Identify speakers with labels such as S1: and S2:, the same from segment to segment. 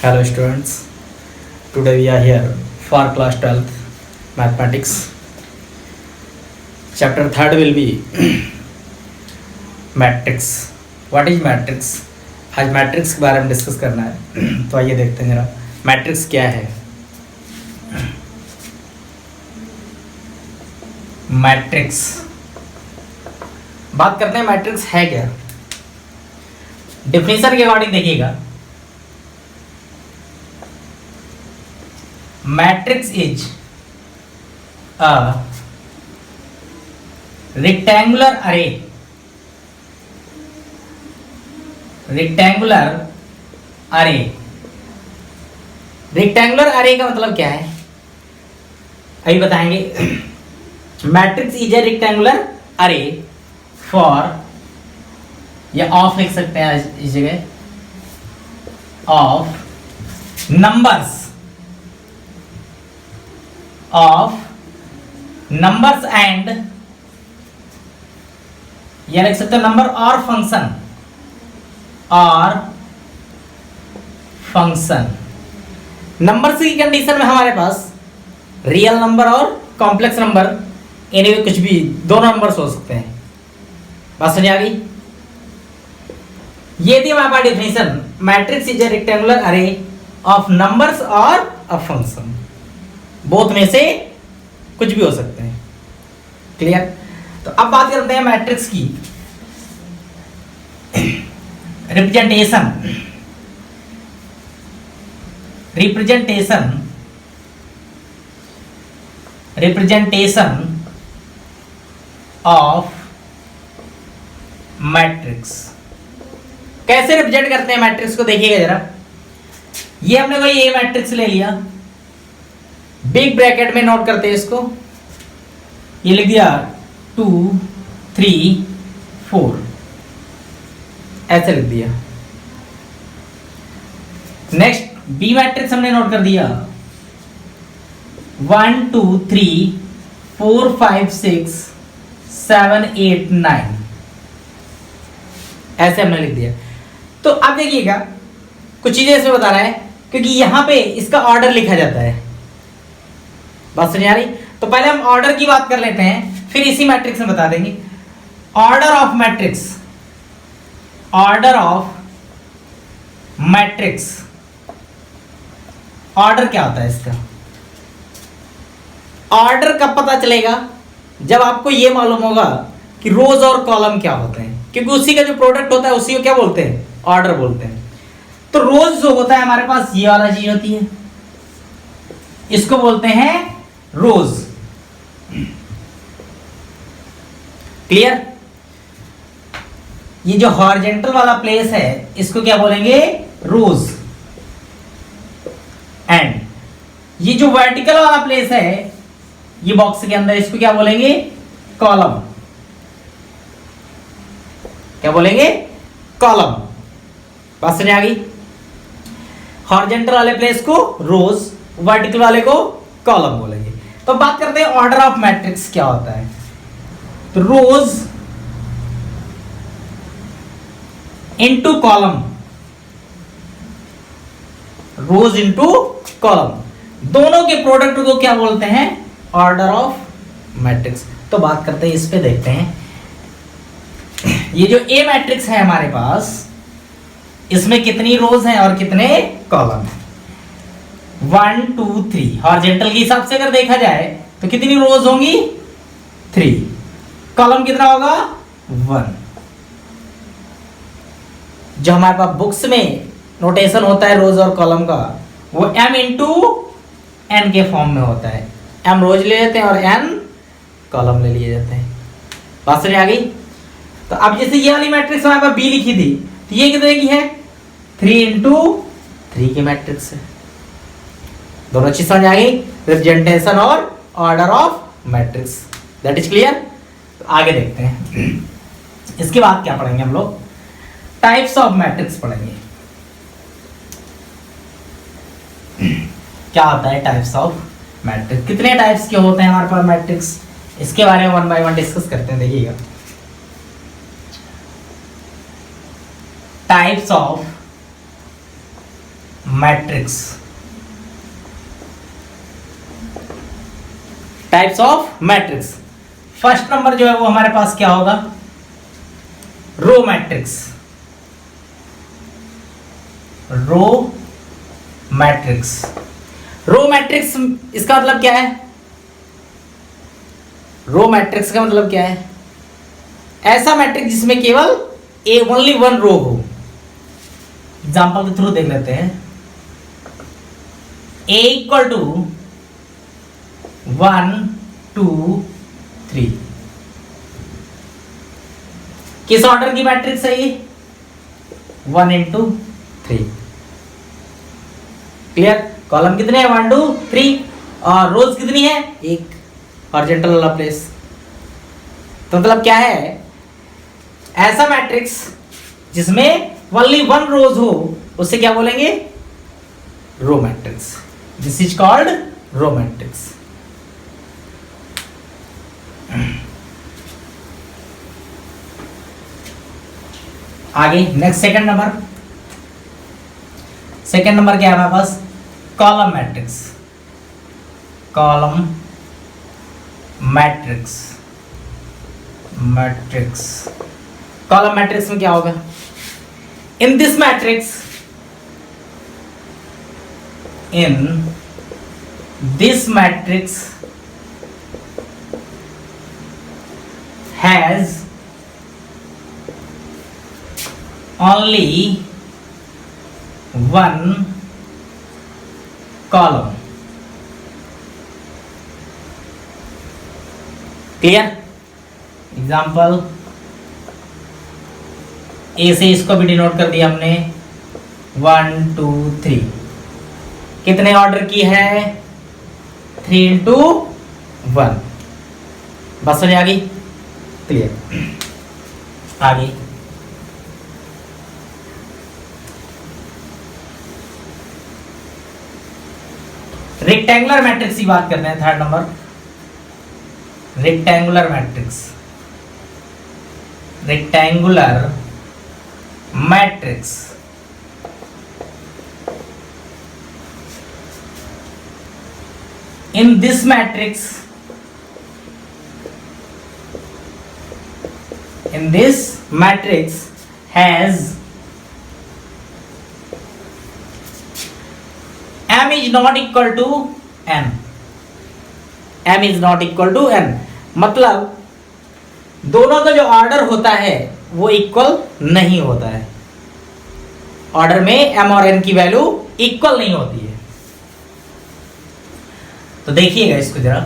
S1: Hello students, today we are here for class 12th mathematics. Chapter 3rd will be matrix. What is matrix? आज matrix के बारे में discuss करना है तो आइए देखते हैं जरा मैट्रिक्स क्या है। मैट्रिक्स बात करते हैं मैट्रिक्स है क्या। डेफिनेशन के अकॉर्डिंग देखिएगा, मैट्रिक्स इज अ रेक्टेंगुलर अरे। रेक्टेंगुलर अरे, रेक्टेंगुलर अरे का मतलब क्या है अभी बताएंगे। मैट्रिक्स इज ए रेक्टेंगुलर अरे फॉर, या ऑफ लिख सकते हैं इस जगह, ऑफ नंबर्स एंड, या लिख सकते हैं नंबर और फंक्शन। नंबर की कंडीशन में हमारे पास रियल नंबर और कॉम्प्लेक्स नंबर, इन्हीं में कुछ भी दोनों नंबर्स हो सकते हैं। बात समझ आ गई। ये थी हमारे पास definition. Matrix is a rectangular array of numbers और अ फंक्शन, बोथ में से कुछ भी हो सकते हैं। क्लियर। तो अब बात करते हैं मैट्रिक्स की रिप्रेजेंटेशन ऑफ मैट्रिक्स। कैसे रिप्रेजेंट करते हैं मैट्रिक्स को देखिएगा जरा। ये हमने कोई ए मैट्रिक्स ले लिया, बिग ब्रैकेट में नोट करते हैं इसको, ये लिख दिया 2 3 4, ऐसे लिख दिया। नेक्स्ट बी मैट्रिक्स हमने नोट कर दिया 1 2 3 4 5 6 7 8 9, ऐसे हमने लिख दिया। तो अब देखिएगा कुछ चीजें इसमें बता रहा है, क्योंकि यहां पे इसका ऑर्डर लिखा जाता है। बात समझ आ रही। तो पहले हम ऑर्डर की बात कर लेते हैं, फिर इसी मैट्रिक्स में बता देंगे। Order of matrix, order of matrix, order क्या होता है इसका। ऑर्डर कब पता चलेगा, जब आपको यह मालूम होगा कि रोज और कॉलम क्या होते हैं, क्योंकि उसी का जो प्रोडक्ट होता है उसी को क्या बोलते हैं, ऑर्डर बोलते हैं। तो रोज जो होता है हमारे पास ये वाला चीज होती है, इसको बोलते हैं रोज। क्लियर। ये जो हॉरिजॉन्टल वाला प्लेस है इसको क्या बोलेंगे, रोज। एंड ये जो वर्टिकल वाला प्लेस है ये बॉक्स के अंदर, इसको क्या बोलेंगे, कॉलम। क्या बोलेंगे, कॉलम। बात समझ आ गई। हॉरिजॉन्टल वाले प्लेस को रोज, वर्टिकल वाले को कॉलम बोलेंगे। तो बात करते हैं ऑर्डर ऑफ मैट्रिक्स क्या होता है। तो रोज इनटू कॉलम, रोज इनटू कॉलम, दोनों के प्रोडक्ट को क्या बोलते हैं, ऑर्डर ऑफ मैट्रिक्स। तो बात करते हैं इस पे, देखते हैं। ये जो ए मैट्रिक्स है हमारे पास, इसमें कितनी रोज हैं और कितने कॉलम हैं। 1 2 3, हॉरिजॉन्टल के हिसाब से अगर देखा जाए तो कितनी रोज होंगी, 3। कॉलम कितना होगा, 1। जो हमारे पास बुक्स में नोटेशन होता है रोज और कॉलम का, वो m इंटू एन के फॉर्म में होता है। m रोज ले लेते हैं और n कॉलम ले लिए जाते हैं। बात समझ आ गई। तो अब जैसे ये वाली मैट्रिक्स हमारे पास बी लिखी थी, तो ये कितने की है, 3 इंटू 3 की मैट्रिक्स है। दोनों चीज समझ आ गई, रिप्रेजेंटेशन और order of matrix. That is clear. तो आगे देखते हैं। इसके बाद क्या पढ़ेंगे हम लोग, टाइप्स ऑफ मैट्रिक्स पढ़ेंगे। क्या होता है टाइप्स ऑफ मैट्रिक्स, कितने टाइप्स के होते हैं हमारे पास मैट्रिक्स, इसके बारे में 1 बाय 1 डिस्कस करते हैं। देखिएगा types of matrix, types of matrix. First number जो है वो हमारे पास क्या होगा, row matrix. Row matrix, row matrix इसका मतलब क्या है, रो मैट्रिक्स का मतलब क्या है, ऐसा मैट्रिक्स जिसमें केवल ओनली वन रो हो। एग्जाम्पल के थ्रू देख लेते हैं। A इक्वल टू 1 2 3, किस ऑर्डर की मैट्रिक्स है ये, 1 into 3। क्लियर, कॉलम कितने हैं, 1 2 3, और रोज कितनी है, एक, हॉरिजॉन्टल वाला प्लेस। तो मतलब क्या है, ऐसा मैट्रिक्स जिसमें ओनली वन रोज हो उसे क्या बोलेंगे, row matrix. This is called row matrix. आगे next second number, second number क्या है हमारे पास, column matrix. Column matrix, matrix, column matrix में क्या होगा, in this matrix, in this matrix has only one column। Clear, example A से इसको भी डिनोट कर दिया हमने, 1 2 3, कितने ऑर्डर की है, 3 into 1। बस समझ आ गई, क्लियर। आगे रेक्टेंगुलर मैट्रिक्स की बात करते हैं, third number, rectangular matrix. Rectangular matrix, in this matrix, in this matrix has m is not equal to n, m is not equal to n, मतलब दोनों का जो ऑर्डर होता है वो इक्वल नहीं होता है, ऑर्डर में m और n की वैल्यू इक्वल नहीं होती है। तो देखिएगा इसको जरा,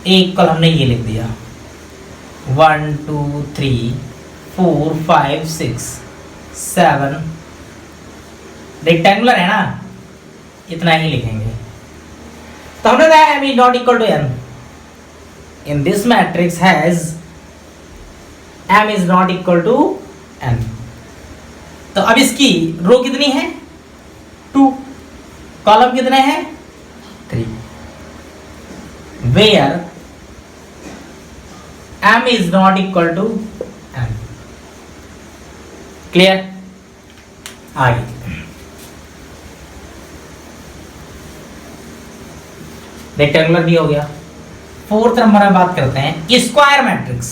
S1: a इक्वल हमने ये लिख दिया, 1 2 3 4 5 6 7, रेक्टेंगुलर है ना, इतना ही लिखेंगे। तो हमने कहा m is not equal to n, in this matrix has m is not equal to n। तो अब इसकी रो कितनी है, 2, कॉलम कितने हैं, 3, where m is not equal to n। Clear, आगे रेक्टेंगुलर भी हो गया। फोर्थ नंबर में बात करते हैं square matrix,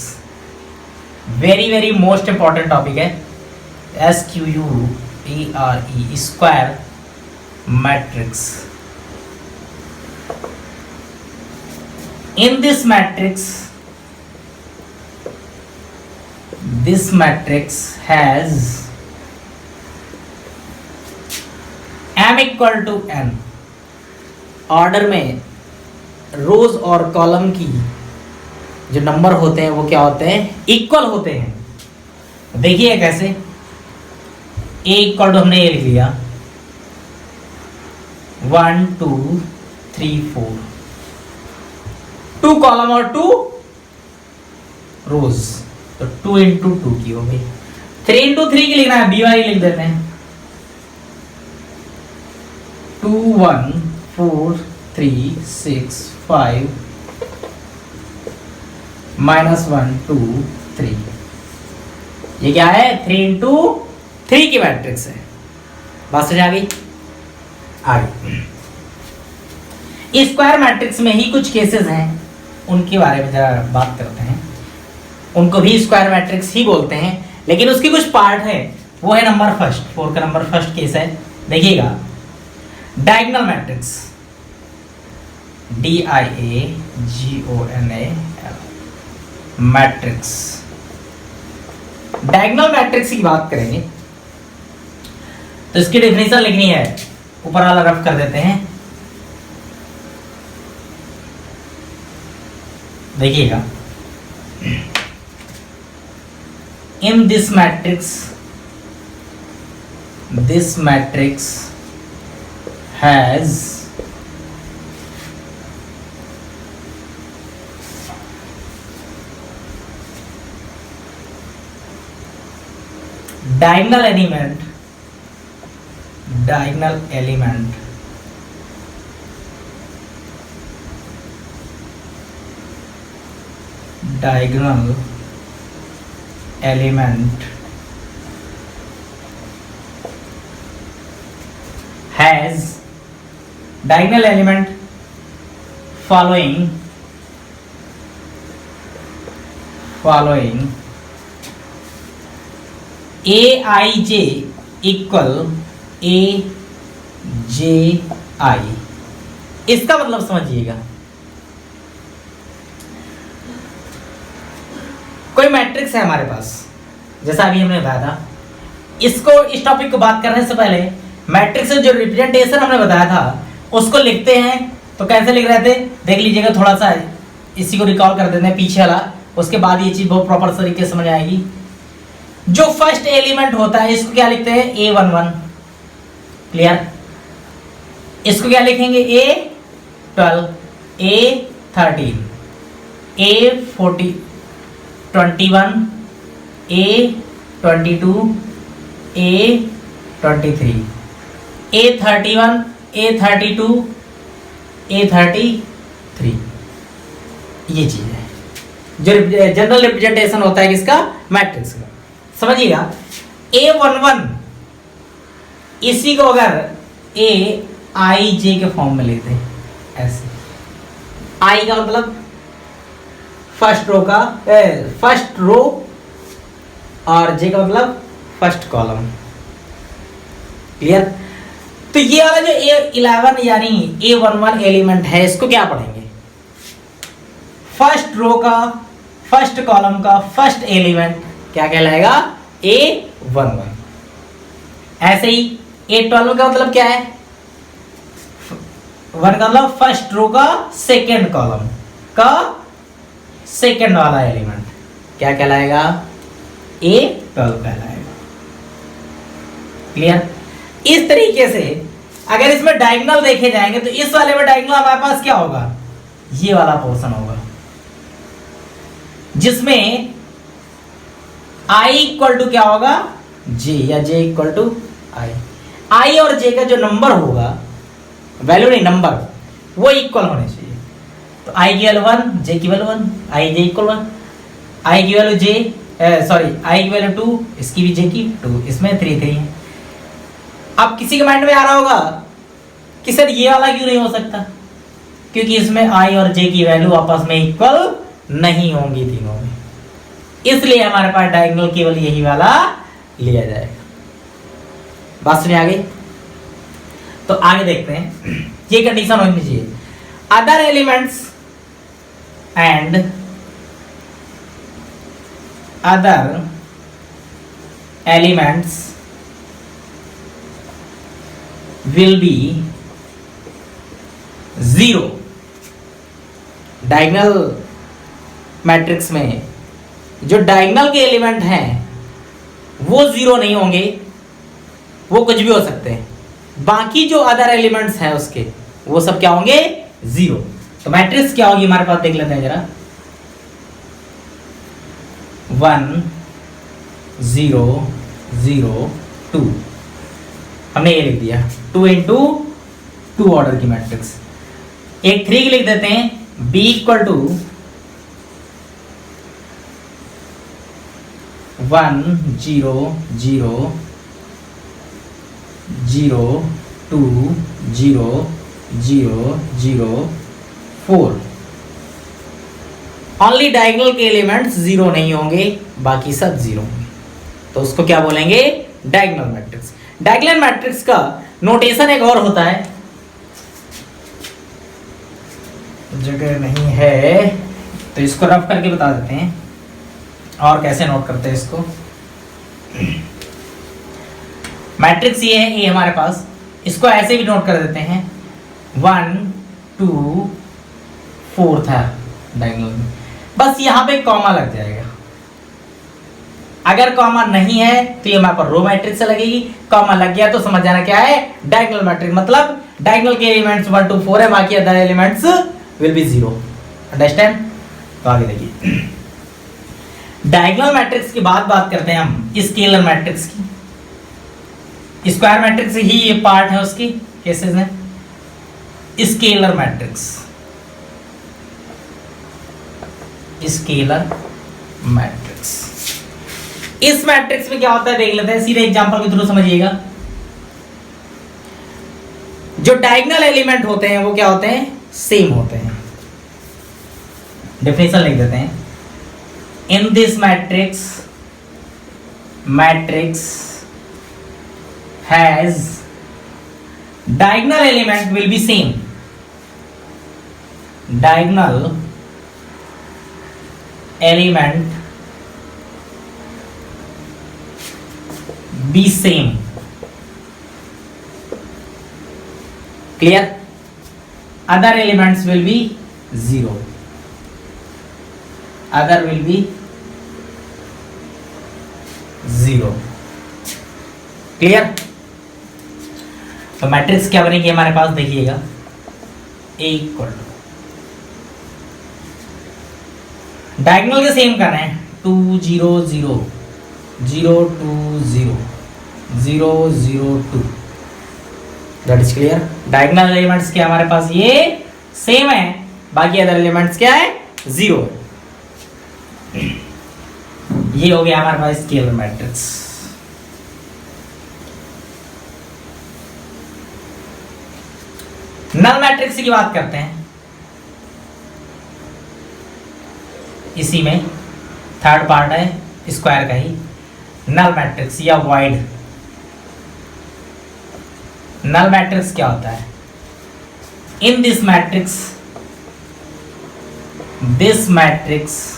S1: very very most important topic है, SQUARE, square matrix. In this matrix, this matrix has m equal to n, order में रोज और कॉलम की जो नंबर होते हैं वो क्या होते हैं, इक्वल होते हैं। देखिए कैसे, a इक्वल टू हमने ये लिख लिया 1 2 3 4, 2 कॉलम और 2 रोज, तो 2 into 2 की हो गई। 3 into 3 की लिखना है, BY लिख देते हैं, 2 1 4 3 6 5 -1 2 3। ये क्या है, 3 into 3 की मैट्रिक्स है। बात समझ आ गई? आगे स्क्वायर मैट्रिक्स में ही कुछ केसेस हैं, उनके बारे में जरा बात करते हैं। उनको भी स्क्वायर मैट्रिक्स ही बोलते हैं, लेकिन उसके कुछ पार्ट है। वो है नंबर फर्स्ट, 4 का नंबर फर्स्ट केस है। देखिएगा, diagonal matrix, DIAGONAL matrix. Diagonal matrix की बात करेंगे तो इसकी डेफिनेशन लिखनी है, ऊपर वाला रफ कर देते हैं। देखिएगा, in this matrix has diagonal element has diagonal element following aij equal aji। इसका मतलब समझिएगा, कोई मैट्रिक्स है हमारे पास, जैसा अभी हमने बताया था। इसको, इस टॉपिक को बात करने से पहले मैट्रिक्स से जो रिप्रेजेंटेशन हमने बताया था उसको लिखते हैं। तो कैसे लिख रहे थे देख लीजिएगा, थोड़ा सा इसी को रिकॉल कर देते हैं पीछे वाला, उसके बाद ये चीज बहुत प्रॉपर तरीके से समझ आएगी। जो फर्स्ट एलिमेंट होता है इसको क्या लिखते हैं, A11। क्लियर? इसको क्या लिखेंगे, A12, A13, A21, A22, A23, A31, A32, A33। ये चीज है जो जनरल रिप्रेजेंटेशन होता है किसका, मैट्रिक्स का। समझिएगा, A11 इसी को अगर AIJ के फॉर्म में लेते हैं ऐसे, I का मतलब फर्स्ट रो और J का मतलब फर्स्ट कॉलम। क्लियर? तो ये वाला जो A11 यानी A11 एलिमेंट है, इसको क्या पढ़ेंगे, फर्स्ट रो का फर्स्ट कॉलम का फर्स्ट एलिमेंट क्या कहलाएगा, A11। ऐसे ही A12 का मतलब क्या है, 1 का मतलब फर्स्ट रो का सेकेंड कॉलम का सेकेंड वाला एलिमेंट क्या कहलाएगा, A12 कहलाएगा। क्लियर? इस तरीके से अगर इसमें डायगोनल देखे जाएंगे तो इस वाले में डायगोनल हमारे पास क्या होगा, ये वाला पोर्शन होगा, जिसमें I इक्वल टू क्या होगा, J, या J इक्वल टू I और J का जो नंबर होगा, वैल्यू नहीं नंबर, वो इक्वल होने चाहिए। तो I की वैल्यू 1, J की value 1, I J equal 1, I की वैल्यू J I की वैल्यू 2, इसकी भी J की 2, इसमें 3 3 है। अब किसी के माइंड में आ रहा होगा कि सर ये वाला क्यों नहीं हो सकता, क्योंकि इसमें I और J की वैल्यू आपस में इक्वल नहीं होंगी तीनों में, इसलिए हमारे पास डायगोनल केवल यही वाला लिया जाएगा। बात समझ आ गई? तो आगे देखते हैं, ये कंडीशन होनी चाहिए, other elements and other elements will be 0। Diagonal matrix में जो डायगोनल के एलिमेंट हैं वो 0 नहीं होंगे, वो कुछ भी हो सकते हैं। बाकी जो अदर एलिमेंट्स हैं उसके, वो सब क्या होंगे, 0। तो मैट्रिक्स क्या होगी हमारे पास, देख लेते हैं जरा, 1 0 0 2, हमने ये लिख दिया 2 into 2 ऑर्डर की मैट्रिक्स। एक 3 लिख देते हैं, B equal to 1 0 0 0 2 0 0 0 4। Only diagonal के एलिमेंट्स 0 नहीं होंगे, बाकी सब 0 होंगे, तो उसको क्या बोलेंगे? Diagonal matrix. डायगोनल मैट्रिक्स का नोटेशन एक और होता है, जगह नहीं है तो इसको रफ करके बता देते हैं और कैसे नोट करते हैं इसको। मैट्रिक्स ये है, ये हमारे पास, इसको ऐसे भी नोट कर देते हैं 1 2 4 था डायगोनल में, बस यहां पे कॉमा लग जाएगा। अगर कॉमा नहीं है तो ये हमारे पर रो मैट्रिक्स से लगेगी, कॉमा लग गया तो समझ जाना क्या है? Diagonal matrix. मतलब डायगोनल के एलिमेंट्स 1 2 4 है, बाकी other elements will B 0। Understand? तो आगे देखिए, डायगोनल मैट्रिक्स की बात करते हैं हम स्केलर मैट्रिक्स की। स्क्वायर मैट्रिक्स ही ये पार्ट है उसकी केसेस में। स्केलर मैट्रिक्स, स्केलर मैट्रिक्स, इस मैट्रिक्स में क्या होता है देख लेते हैं, सीधे एग्जांपल के थ्रू समझिएगा। जो डायगोनल एलिमेंट होते हैं वो क्या होते हैं? सेम होते हैं। डेफिनेशन लिख देते हैं, इन this matrix has diagonal element will be same, diagonal element be same, clear? Other elements will be 0, other will be 0, clear? तो मैट्रिक्स क्या बनेगी हमारे पास, देखिएगा, A इक्वल डायगोनल के सेम करना है 2 0 0 0 2 0 0 0 2। That is clear? Diagonal elements क्या हमारे पास ये सेम है, बाकी अदर एलिमेंट्स क्या है? 0। ये हो गया हमारे पास स्केलर मैट्रिक्स। नल मैट्रिक्स की बात करते हैं, इसी में थर्ड पार्ट है स्क्वायर का ही, नल मैट्रिक्स या वाइड। नल मैट्रिक्स क्या होता है? इन दिस मैट्रिक्स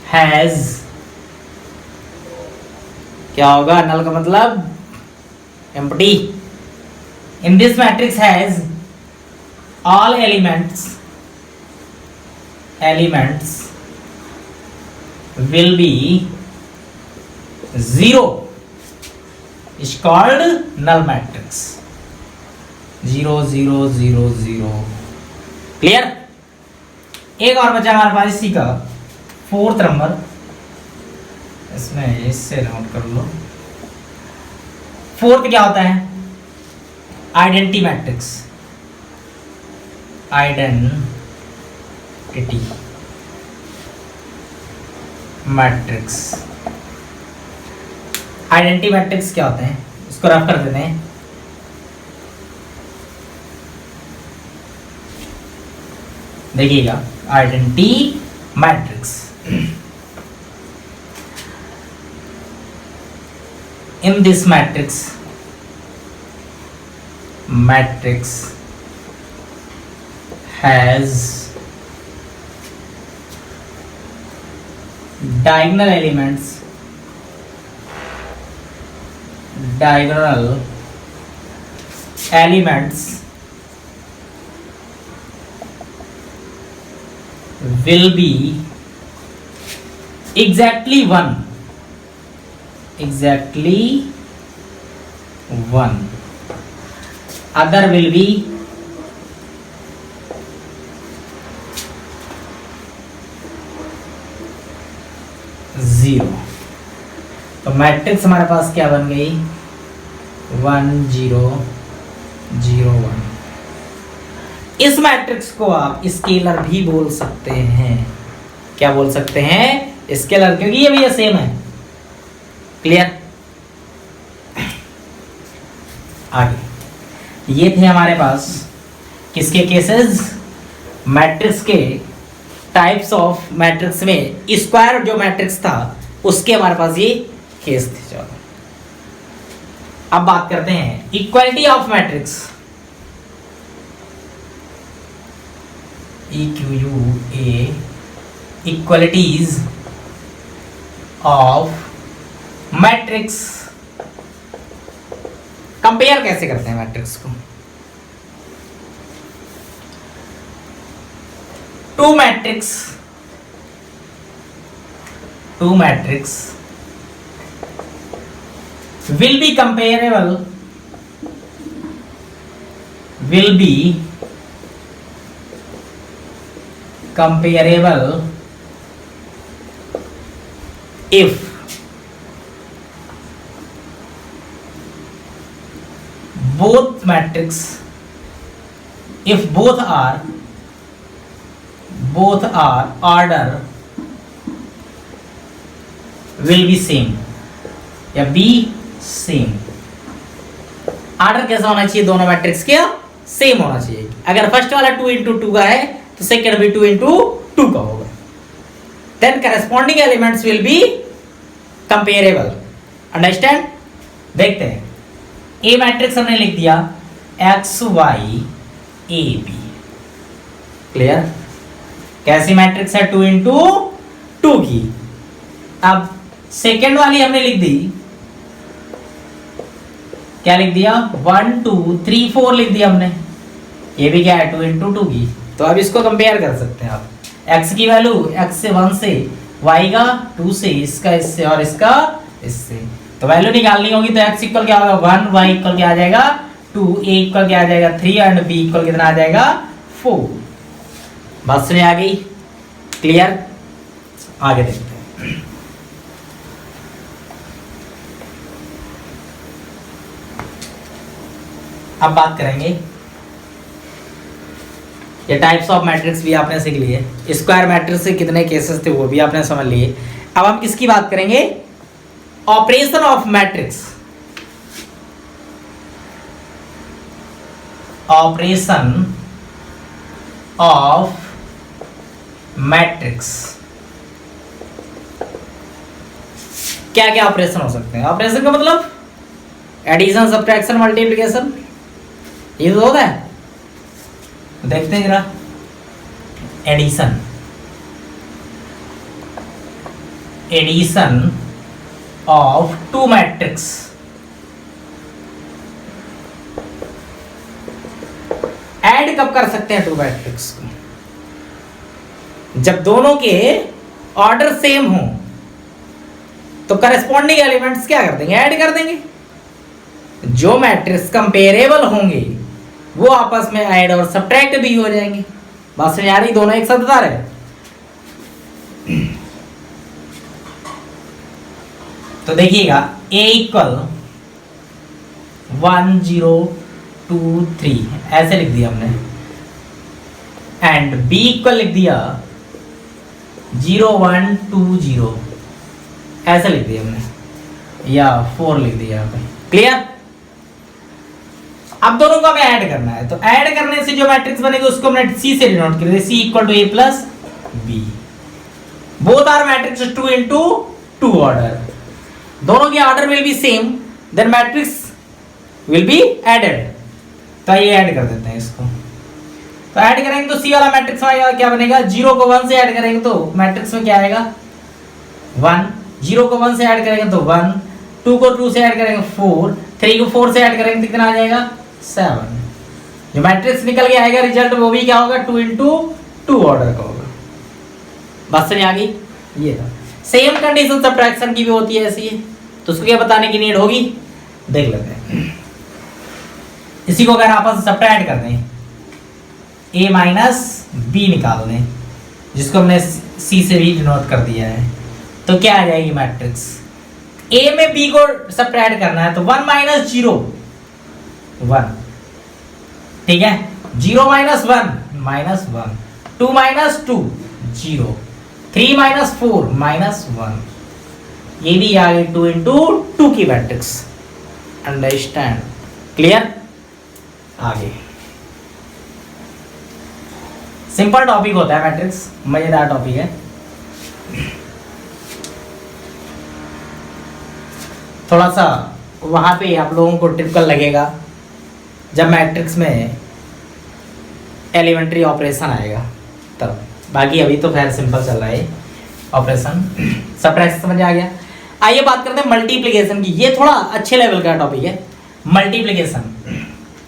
S1: हैज, क्या होगा नल का मतलब? Empty. In this matrix has all elements will be 0, is called null matrix। 0 0 0 0, clear? एक और बचा हमारे पास इसी का 4th नंबर, इसमें इससे नोट कर लो। 4th क्या होता है? Identity matrix, identity matrix. Identity matrix क्या होते हैं, इसको रफ कर देते हैं। देखिएगा, identity matrix, in this matrix has diagonal elements will be exactly 1, other will be 0। तो मैट्रिक्स हमारे पास क्या बन गई? 1 0 0 1। इस मैट्रिक्स को आप स्केलर भी बोल सकते हैं। क्या बोल सकते हैं? स्केलर, क्योंकि ये भी सेम है। क्लियर? आगे ये थे हमारे पास किसके केसेस, मैट्रिक्स के टाइप्स ऑफ मैट्रिक्स में स्क्वायर जो मैट्रिक्स था उसके हमारे पास ये केस थे। चलो अब बात करते हैं equality of matrix, EQUA, equalities of matrix. Compare कैसे करते हैं मैट्रिक्स को, two matrix will be comparable if both are order will be same या be सेम। ऑर्डर कैसा होना चाहिए दोनों मैट्रिक्स के, सेम होना चाहिए। अगर फर्स्ट वाला 2 into 2 का है तो सेकंड भी 2 into 2 का होगा। Then corresponding elements will be comparable. Understand? देखते हैं। ए मैट्रिक्स हमने लिख दिया X Y A B, clear? कैसी मैट्रिक्स है, 2 into 2 की। अब सेकेंड वाली हमने लिख दी, क्या लिख दिया, 1 2 3 4 लिख दिया हमने। ये भी क्या है, 2 into 2 की। तो अब इसको कंपेयर कर सकते हैं आप, x की वैल्यू x से 1 से, y का 2 से, इसका इससे और इसका इससे। तो वैल्यू निकालनी होगी तो x इक्वल क्या होगा 1, y इक्वल क्या आ जाएगा 2, a इक्वल क्या आ जाएगा 3 एंड b इक्वल कितना आ जाएगा 4। बात समझ आ गई? क्लियर? आगे देखते हैं। अब बात करेंगे, ये टाइप्स ऑफ मैट्रिक्स भी आपने सीख लिए, स्क्वायर मैट्रिक्स से कितने केसेस थे वो भी आपने समझ लिए। अब हम किसकी बात करेंगे, operation of matrix. Operation of matrix, क्या क्या ऑपरेशन हो सकते हैं? ऑपरेशन का मतलब एडिशन, सब्ट्रैक्शन, मल्टीप्लिकेशन, ये तो होता है। देखते हैं जरा, addition of two matrix. Add कब कर सकते हैं टू मैट्रिक्स को? जब दोनों के ऑर्डर सेम हो तो करस्पॉन्डिंग एलिमेंट्स क्या कर देंगे, ऐड कर देंगे। जो मैट्रिक्स कंपेरेबल होंगे वो आपस में ऐड और सब्ट्रैक्ट भी हो जाएंगे। बात समझ आ रही? दोनों एक साथ बता रहे। तो देखिएगा, a इक्वल 1 0 2 3 ऐसे लिख दिया हमने, एंड b इक्वल लिख दिया 0 1 2 0 ऐसे लिख दिया हमने, या 4 लिख दिया यहाँ पे। क्लियर? अब दोनों को हमें ऐड करना है, तो ऐड करने से जो मैट्रिक्स बनेगी उसको हमने C से डिनोट कर दिया, C equal to A plus B। Both are matrix 2 into 2 order, दोनों के order will be same, then matrix will be added. तो ये ऐड कर देते हैं इसको। तो ऐड करेंगे तो C वाला मैट्रिक्स में क्या बनेगा, 0 को 1 से ऐड करेंगे तो मैट्रिक्स में क्या आएगा 1, 0 को 1 से ऐड करेंगे तो 1, 2 को 2 से ऐड करेंगे 4, 3 को 4 से ऐड करेंगे तो कितना आ जाएगा 7। जो मैट्रिक्स निकल के आएगा रिजल्ट वो भी क्या होगा 2 into 2 ऑर्डर का होगा। बात समझ आ गई? ये था। सेम कंडीशन सब्ट्रैक्शन की भी होती है ऐसी है, तो उसको क्या बताने की नीड होगी, देख लेते हैं। इसी को अगर आपस में सब्ट्रैक्ट कर दें, a माइनस बी निकाल दें, जिसको हमने C से भी डिनोट कर दिया है, तो क्या आ जाएगी मैट्रिक्स। A में B को सब्ट्रैक्ट करना है तो 1 माइनस 0 1, ठीक है, 0 minus 1 minus 1, 2 minus 2 0, 3 minus 4 minus 1। ये भी आ गई 2 into 2 की मैट्रिक्स। अंडरस्टैंड? क्लियर? आगे सिंपल टॉपिक होता है मैट्रिक्स, मजेदार टॉपिक है। थोड़ा सा वहां पे आप लोगों को टिपिकल लगेगा जब मैट्रिक्स में एलिमेंट्री ऑपरेशन आएगा तब, बाकी अभी तो खैर सिंपल चल रहा है ऑपरेशन। सबट्रैक्शन समझ आ गया। आइए बात करते हैं मल्टीप्लिकेशन की। ये थोड़ा अच्छे लेवल का टॉपिक है मल्टीप्लिकेशन,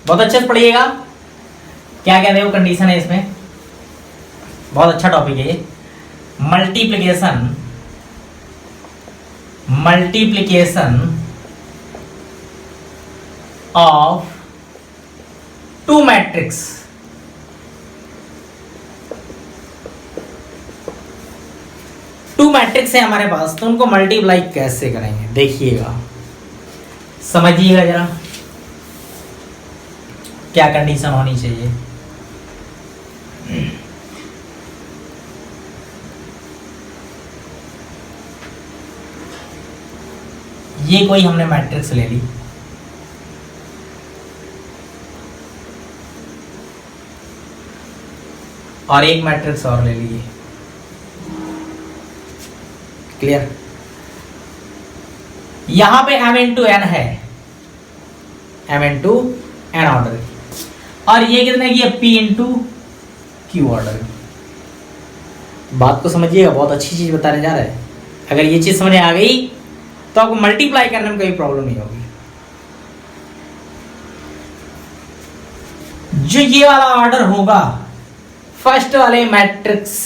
S1: बहुत अच्छे से पढ़िएगा। क्या क्या देखो कंडीशन है इसमें, बहुत अच्छा टॉपिक है ये। Multiplication, multiplication of two matrix. Two matrix है हमारे पास, तो उनको मल्टीप्लाई कैसे करेंगे देखिएगा, समझिएगा जरा क्या कंडीशन होनी चाहिए। ये कोई हमने मैट्रिक्स ले ली, और एक मैट्रिक्स और ले लिए, क्लियर? यहां पे m इंटू एन है, m इंटू एन ऑर्डर की, और ये कितने की है p इंटू क्यू ऑर्डर की। बात को समझिएगा, बहुत अच्छी चीज बताने जा रहा है। अगर ये चीज समझ आ गई तो आपको मल्टीप्लाई करने में कोई प्रॉब्लम नहीं होगी। जो ये वाला ऑर्डर होगा, फर्स्ट वाले मैट्रिक्स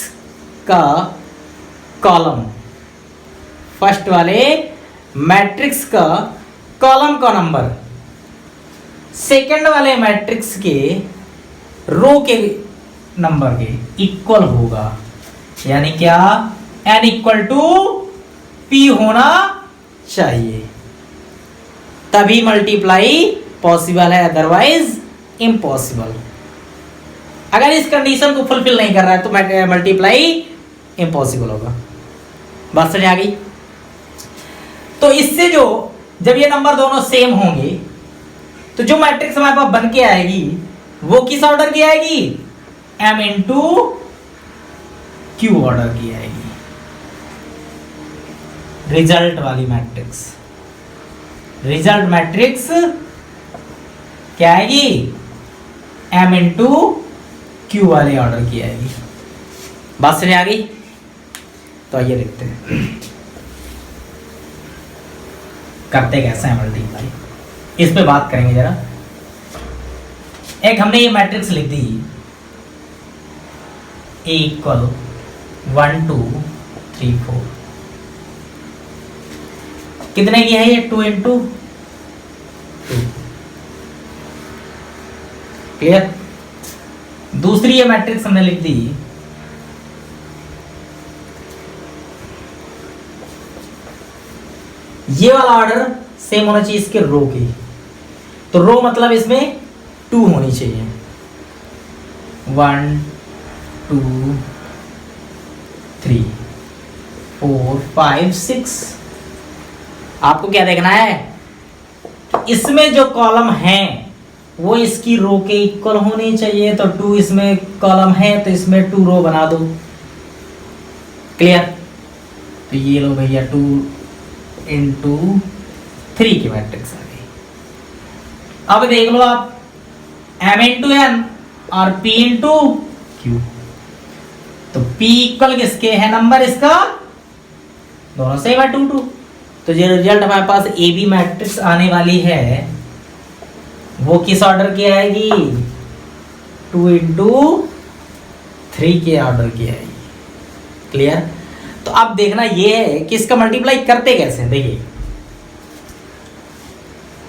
S1: का कॉलम, फर्स्ट वाले मैट्रिक्स का कॉलम का नंबर सेकंड वाले मैट्रिक्स के रो के नंबर के इक्वल होगा। यानी क्या, n इक्वल टू p होना चाहिए, तभी मल्टीप्लाई पॉसिबल है, अदरवाइज इम्पॉसिबल। अगर इस कंडीशन को फुलफिल नहीं कर रहा है तो मल्टीप्लाई इम्पॉसिबल होगा। बात समझ आ गई? तो इससे जो जब ये नंबर दोनों सेम होंगे तो जो मैट्रिक्स हमारे पास बन के आएगी वो किस ऑर्डर की आएगी, m इंटू क्यू ऑर्डर की आएगी, रिजल्ट वाली मैट्रिक्स। रिजल्ट मैट्रिक्स क्या आएगी, m इंटू क्यू वाले ऑर्डर की आएगी। बात समझ आ गई? तो आइए देखते हैं करते कैसे है मल्टीप्लाई, इस पे बात करेंगे जरा। एक हमने ये मैट्रिक्स लिख दी, ए इक्वल 1 2 3 4, कितने की है ये, 2 इंटू 2, क्लियर? दूसरी ये मैट्रिक्स हमने लिख दी, ये वाला ऑर्डर सेम होना चाहिए इसके रो की, तो रो मतलब इसमें 2 होनी चाहिए, 1 2 3 4 5 6। आपको क्या देखना है, इसमें जो कॉलम है वो इसकी रो के इक्वल होनी चाहिए। तो 2 इसमें कॉलम है तो इसमें 2 रो बना दो, क्लियर? तो ये लो भैया 2 इंटू 3 की मैट्रिक्स आ गई। अब देख लो आप, m इंटू एन और p इंटू क्यू, तो p इक्वल किसके है, नंबर इसका दोनों सेम है 2 2। तो जो रिजल्ट हमारे पास ए बी मैट्रिक्स आने वाली है वो किस ऑर्डर की आएगी, 2 इंटू 3 के ऑर्डर की आएगी, क्लियर? तो अब देखना ये है कि इसका मल्टीप्लाई करते कैसे। देखिए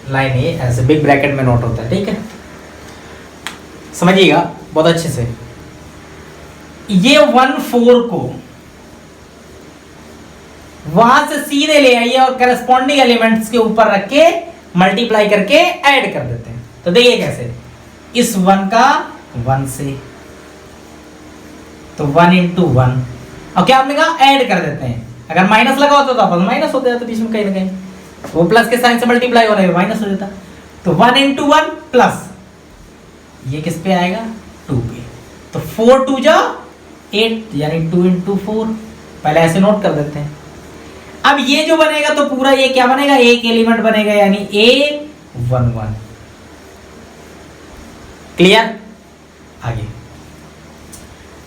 S1: लाइन ये ऐसे बिग ब्रैकेट में नोट होता है, ठीक है? समझिएगा बहुत अच्छे से। ये 1 4 को वहां से सीधे ले आइए और करस्पॉन्डिंग एलिमेंट्स के ऊपर रख के मल्टीप्लाई करके ऐड कर देते हैं। तो देखिए कैसे, इस 1 का 1 से, तो 1 इंटू 1, और क्या हमने कहा ऐड कर देते हैं। अगर माइनस लगा होता तो माइनस हो जाता बीच में कहीं ना कहीं, वो प्लस के साइन से मल्टीप्लाई होने में माइनस हो जाता। तो 1 इंटू 1 प्लस ये किस पे आएगा 2 पे, तो 4 2 जा 8 यानी 2 इंटू 4, पहले ऐसे नोट कर देते हैं। अब ये जो बनेगा तो पूरा ये क्या बनेगा, एक एलिमेंट बनेगा यानी A11। क्लियर। आगे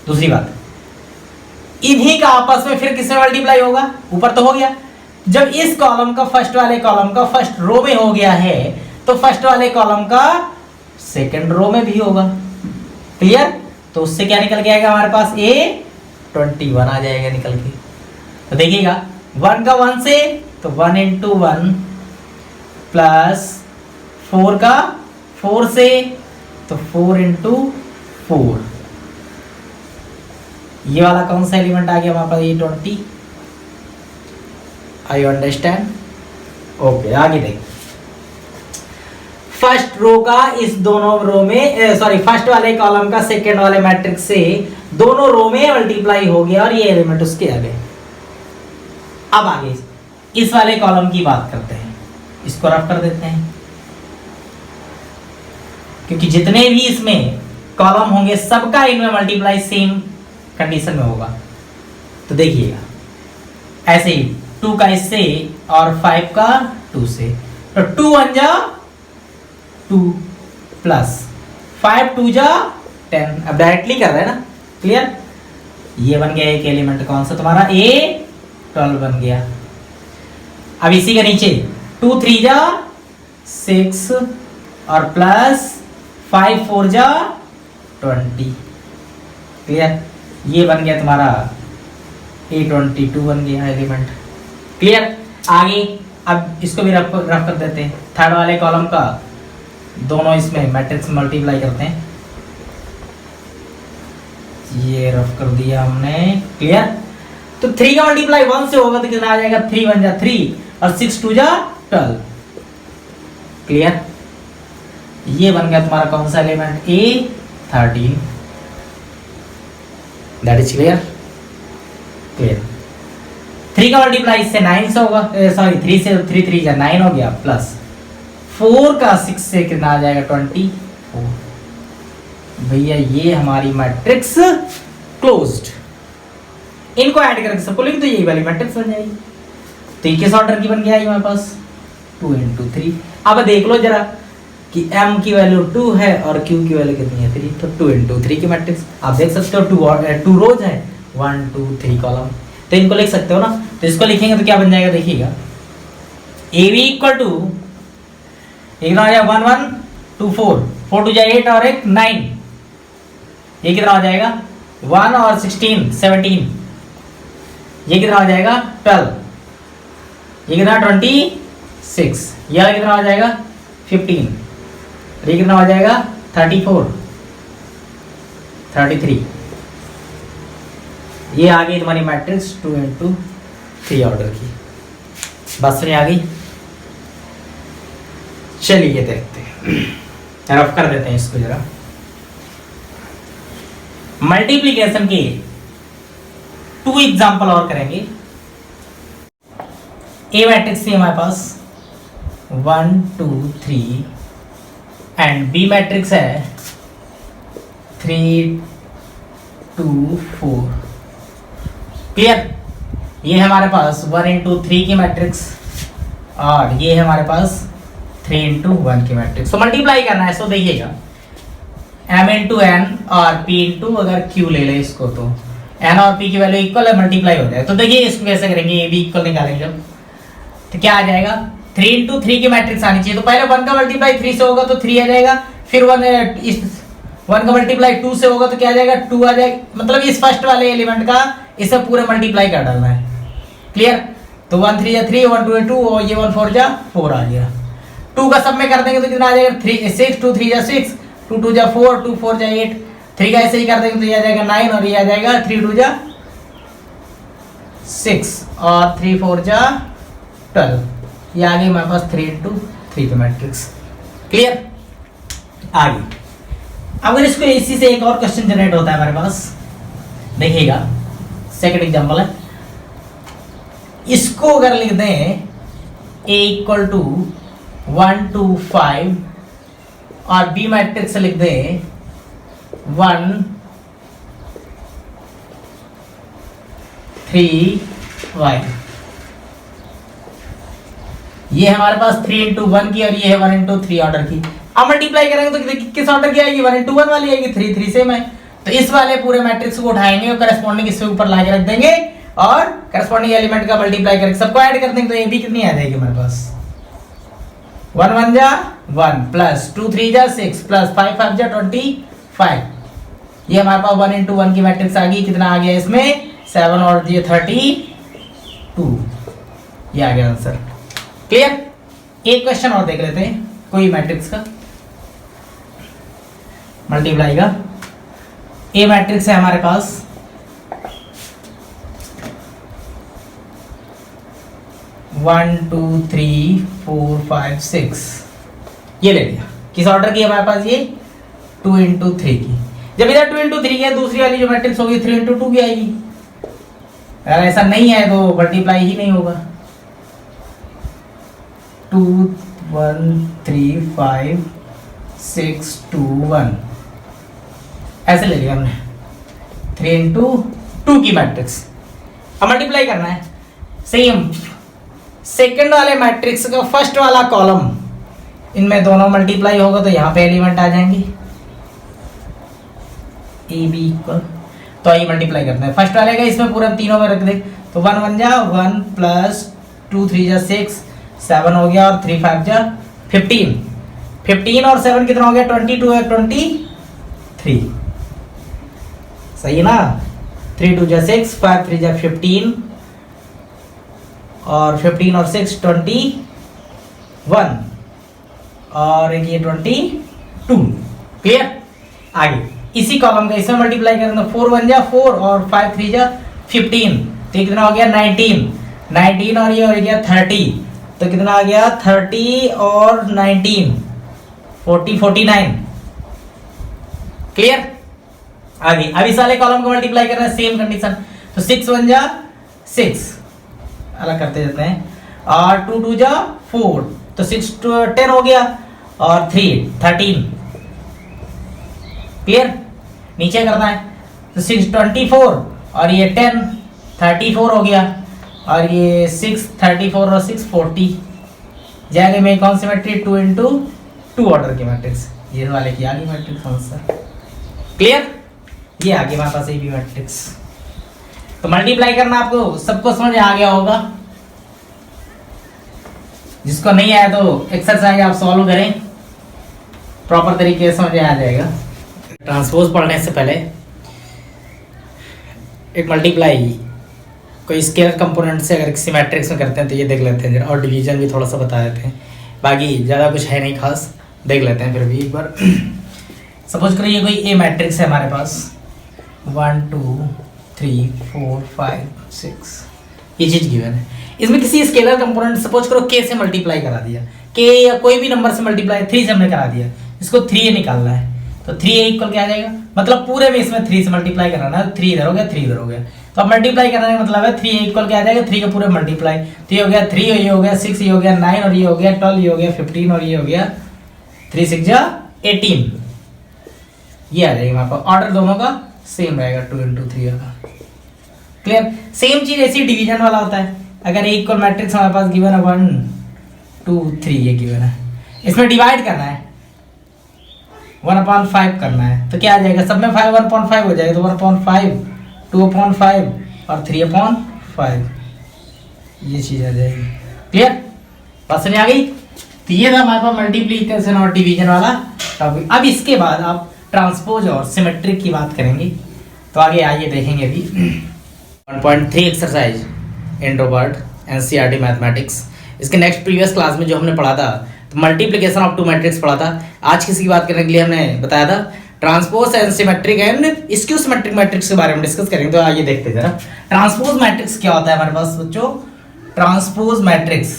S1: दूसरी बात, इन्हीं का आपस में फिर किससे मल्टीप्लाई होगा, ऊपर तो हो गया। जब इस कॉलम का फर्स्ट वाले कॉलम का फर्स्ट रो में हो गया है तो फर्स्ट वाले कॉलम का सेकंड रो में भी होगा। क्लियर। तो उससे क्या निकल के आएगा हमारे पास A21 आ जाएगा निकल के। तो देखिएगा 1 का 1 से तो 1 इंटू 1 प्लस 4 का 4 से तो 4 इंटू 4। ये वाला कौन सा एलिमेंट आ गया हमारे पास A20। I understand. ओके आगे देख, फर्स्ट रो का इस दोनों रो में फर्स्ट वाले कॉलम का सेकंड वाले मैट्रिक्स से दोनों रो में मल्टीप्लाई हो गया और ये एलिमेंट उसके आ गए। अब आगे इस वाले कॉलम की बात करते हैं, इसको रफ कर देते हैं क्योंकि जितने भी इसमें कॉलम होंगे सबका इनमें मल्टीप्लाई सेम कंडीशन में होगा। तो देखिएगा ऐसे ही 2 का इससे और 5 का 2 से, तो 2 1 जा 2 प्लस 5 2 जा 10। अब डायरेक्टली कर रहे हैं ना। क्लियर। ये बन गया एक एलिमेंट कौन सा तुम्हारा A12 बन गया। अब इसी के नीचे 2 3 जा 6 और प्लस 5 4 जा 20। क्लियर। ये बन गया तुम्हारा A22 बन गया एलिमेंट। क्लियर। आगे अब इसको भी रफ कर देते हैं। थर्ड वाले कॉलम का दोनों इसमें मैट्रिक्स मल्टीप्लाई करते हैं। ये रफ कर दिया हमने। क्लियर। तो 3 का मल्टीप्लाई 1 से होगा तो कितना आ जाएगा 3 1 जा 3 और 6 2 जा 12। क्लियर। ये बन गया तुम्हारा कौन सा element A13। That is clear. Clear. 3 का मल्टीप्लाई इससे 9 से होगा, 3 से 3 3 जा 9 हो गया प्लस 4 का 6 से कितना आ जाएगा 24। भैया ये हमारी मैट्रिक्स क्लोज्ड। इनको ऐड करके सबको लिख दो, ये वाली मैट्रिक्स बन जाएगी। तो ये किस ऑर्डर की बन गया हमारे पास 2 इंटू 3। अब देख लो जरा कि m की वैल्यू 2 है और q की वैल्यू कितनी है 3, तो 2 इंटू 3 की मैट्रिक्स आप देख सकते हो। 2 रोज है 1 2 3 कॉलम, तो इनको लिख सकते हो ना। तो इसको लिखेंगे तो क्या बन जाएगा देखिएगा AB इक्वल टू एक आ जाएगा 1 1 2 4 4 2 जा 8 और एक 9। ये कितना हो जाएगा 1 और 16 17। ये कितना हो जाएगा 12। ये कितना 26। यह कितना हो जाएगा 15। ये कितना हो जाएगा 34 33। ये आ गई तुम्हारी मैट्रिक्स 2 इंटू 3 ऑर्डर की। बस में आ गई। चलिए देखते हैं, रफ कर देते हैं इसको जरा। मल्टीप्लीकेशन के 2 एग्जांपल और करेंगे। ए मैट्रिक्स थी हमारे पास 1 2 3 एंड बी मैट्रिक्स है 3 2 4। क्लियर। ये है हमारे पास 1 इंटू 3 की मैट्रिक्स और ये है हमारे पास 3 इंटू 1 की मैट्रिक्स। तो मल्टीप्लाई करना है। सो देखिएगा m इंटू n और p इंटू अगर q ले ले इसको तो n और p की वैल्यू इक्वल है, मल्टीप्लाई हो जाए। तो देखिए इसको कैसे करेंगे, ये भी इक्वल निकालेंगे जब तो क्या आ जाएगा 3 इंटू 3 की मैट्रिक्स आनी चाहिए। तो पहले 1 का मल्टीप्लाई 3 से होगा तो 3 आ जाएगा, फिर 1 का मल्टीप्लाई 2 से होगा तो क्या आ जाएगा 2 आ जाएगा। मतलब इस फर्स्ट वाले एलिमेंट का इसे पूरे मल्टीप्लाई कर डालना है। क्लियर। तो 1 3 जा 3 1 2 2 और ये 1 4 जा 4 आ गया। 2 का सब में कर देंगे तो कितना आ जाएगा 3 6 2 3 जा 6 2 2 जा 4 2 4 जा 8। 3 का ऐसे ही कर देंगे तो ये आ जाएगा 9 और ये आ जाएगा 3 2 जा 6 और 3 4 जा 12। ये आ गई हमारे पास 3 इंटू 3 की मैट्रिक्स। क्लियर। आगे अगर इसको इसी से एक और क्वेश्चन जनरेट होता है हमारे पास, देखिएगा सेकंड एग्जांपल है। इसको अगर लिख दें a इक्वल टू 1 2 5 और बी मैट्रिक्स लिख दें 1 3 5। ये हमारे पास 3 into 1 की और ये है 1 into 3 ऑर्डर की। अब मल्टीप्लाई करेंगे तो किस ऑर्डर की आएगी? 1 into 1 वाली आएगी, 3 3 सेम है। तो इस वाले पूरे मैट्रिक्स को उठाएंगे और करस्पॉन्डिंग इसके ऊपर ला के रख देंगे और करस्पॉन्डिंग एलिमेंट का मल्टीप्लाई करके सबको ऐड कर देंगे। तो ये भी कितनी आ जाएगी हमारे पास? 1 1 जा 1 प्लस 2 3 जा 6 प्लस 5 5 जा 25। ये हमारे पास 1 into 1 की मैट्रिक्स आ गई। कितना आ गया इसमें? 7 और ये 32। ये आ गया आंसर। क्लियर? एक क्वेश्चन और देख लेते हैं कोई मैट्रिक्स का मल्टीप्लाई का। ए मैट्रिक्स है हमारे पास, one two three four five six, ये ले लिया। किस ऑर्डर की है हमारे पास? ये 2 into 3 की। जब इधर 2 into 3 की है, दूसरी वाली जो मैट्रिक्स होगी 3 into 2 भी आएगी। अगर ऐसा नहीं है तो मल्टीप्लाई ही नहीं होगा। 2 1 3 5 6 2 1 ऐसे ले लिया हमने। 3 into 2 की मैट्रिक्स। अब मल्टीप्लाई करना है। सेम सेकंड वाले मैट्रिक्स का फर्स्ट वाला कॉलम, इनमें दोनों मल्टीप्लाई होगा तो यहाँ पे एलिमेंट आ जाएंगे ए बी इक्वल। तो आइए मल्टीप्लाई करते हैं फर्स्ट वाले का, इसमें पूरा तीनों में रख दे। तो 1 1 जा 1 प्लस 2 3 जा 6 7 हो गया और 3 5 जा 15। 15 और 7 कितना हो गया? 22 है 23। सही है ना? 3 2 जा 6 5 3 जा 15 और 15 और 6 21 और ये 22। क्लियर? आगे इसी कॉलम का इसमें मल्टीप्लाई करें तो 4 1 जा 4 और 5 3 जा 15। तो कितना हो गया? 19 और ये हो गया 30। तो कितना आ गया? 30 और 19 40 49। क्लियर? आगे अब इस वाले कॉलम को मल्टीप्लाई करना है, सेम कंडीशन। तो 6 1 जा 6, अलग करते जाते हैं, और 2 2 जा 4, तो 6 10 हो गया और 3 13। क्लियर? नीचे करना है तो 6 24 और ये 10 34 हो गया और ये 6 34 और 6 40 जाएगा में कौन सी मैट्रिक्स? 2 into 2 ऑर्डर की मैट्रिक्स। ये वाले की आगे मैट्रिक्स आंसर। क्लियर? ये आगे हमारे पास ए बी मैट्रिक्स। तो मल्टीप्लाई करना आपको सबको समझ आ गया होगा। जिसको नहीं आया तो एक्सरसाइज आप सॉल्व करें, प्रॉपर तरीके से समझ आ जाएगा। ट्रांसपोज पढ़ने से पहले एक मल्टीप्लाई कोई स्केलर कंपोनेंट से अगर किसी मैट्रिक्स में करते हैं तो ये देख लेते हैं जरा, और डिवीजन भी थोड़ा सा बता देते हैं। बाकी ज़्यादा कुछ है नहीं खास, देख लेते हैं फिर भी एक बार। सपोज करो ये कोई ए मैट्रिक्स है हमारे पास, 1 2 3 4 5 6, ये चीज़ गिवन है। इसमें किसी स्केलर कंपोनेंट सपोज करो के से मल्टीप्लाई करा दिया, के या कोई भी नंबर से मल्टीप्लाई 3 से हमने करा दिया, इसको 3 निकालना है। तो 3 इक्वल क्या आ जाएगा? मतलब पूरे में इसमें 3 से मल्टीप्लाई कराना है। 3 इधर हो गया 3 इधर हो गया, तो अब मल्टीप्लाई करने का मतलब है 3 इक्वल क्या आ जाएगा? 3 का पूरे मल्टीप्लाई। तो ये हो गया 3 और ये हो गया 6, ये हो गया 9 और ये हो गया 12, ये हो गया 15 और ये हो गया 3 6 जा 18। ये आ जाएगा हमारे पास। ऑर्डर दोनों का सेम रहेगा 2 into 3 का। क्लियर? सेम चीज ऐसी डिवीजन वाला होता है। अगर एक इक्वल मैट्रिक्स हमारे पास गिवन है 1 2 3 ये गिवन है, इसमें डिवाइड करना है 1/5 करना है, तो क्या आ जाएगा? सब में 5 1/5 हो जाएगा। तो 1/5 2/5 और 3/5 ये चीज आ जाएगी। क्लियर? बात समझ आ गई? तो ये था हमारे पास मल्टीप्लिकेशन और डिवीजन वाला टॉपिक। अब इसके बाद आप ट्रांसपोज और सिमेट्रिक की बात करेंगे, तो आगे आइए देखेंगे अभी 1.3 एक्सरसाइज इंट्रोवर्ट एनसीईआरटी मैथमेटिक्स। इसके नेक्स्ट प्रीवियस क्लास में जो हमने पढ़ा था तो मल्टीप्लिकेशन ऑफ 2 मैट्रिक्स पढ़ा था। आज किसी की बात करने के लिए हमने बताया था transpose and symmetric and skew symmetric matrix के बारे में डिस्कस करेंगे। तो आइए देखते हैं जरा ट्रांसपोज मैट्रिक्स क्या होता है हमारे पास बच्चों। Transpose matrix,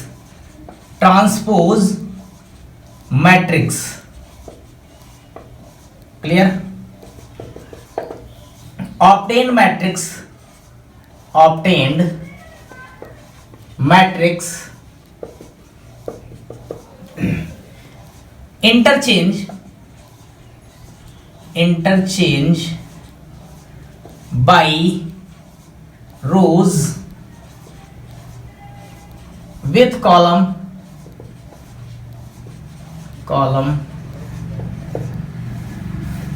S1: transpose matrix, clear? Obtained matrix, obtained matrix interchange by rows with column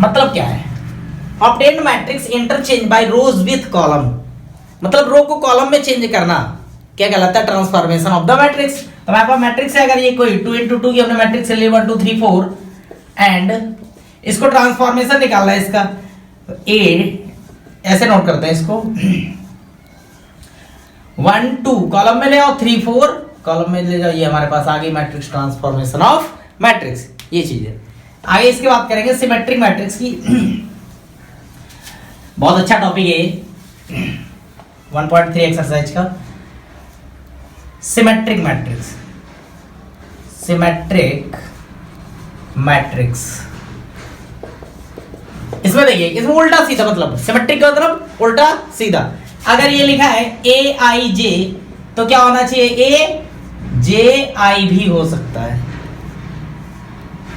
S1: मतलब क्या है? Obtained matrix interchange by rows with column, मतलब रो को कॉलम में चेंज करना क्या कहलाता है? Transformation of the matrix. तो हमारे पास मैट्रिक्स है, अगर ये कोई 2 into 2 की हमने मैट्रिक्स ले 1 2 3 4 एंड इसको ट्रांसफॉर्मेशन निकालना है इसका, ए ऐसे नोट करते हैं इसको 1 2 कॉलम में ले आओ, 3 4 कॉलम में ले जाओ, ये हमारे पास आ गई मैट्रिक्स ट्रांसफॉर्मेशन ऑफ मैट्रिक्स। ये चीज है। आगे इसकी बात करेंगे सिमेट्रिक मैट्रिक्स की। बहुत अच्छा टॉपिक है ये 1.3 एक्सरसाइज का। सिमेट्रिक मैट्रिक्स इसमें देखिए, इसमें उल्टा सीधा, मतलब सिमेट्रिक का मतलब उल्टा सीधा। अगर ये लिखा है ए आई जे तो क्या होना चाहिए? ए जे आई भी हो सकता है।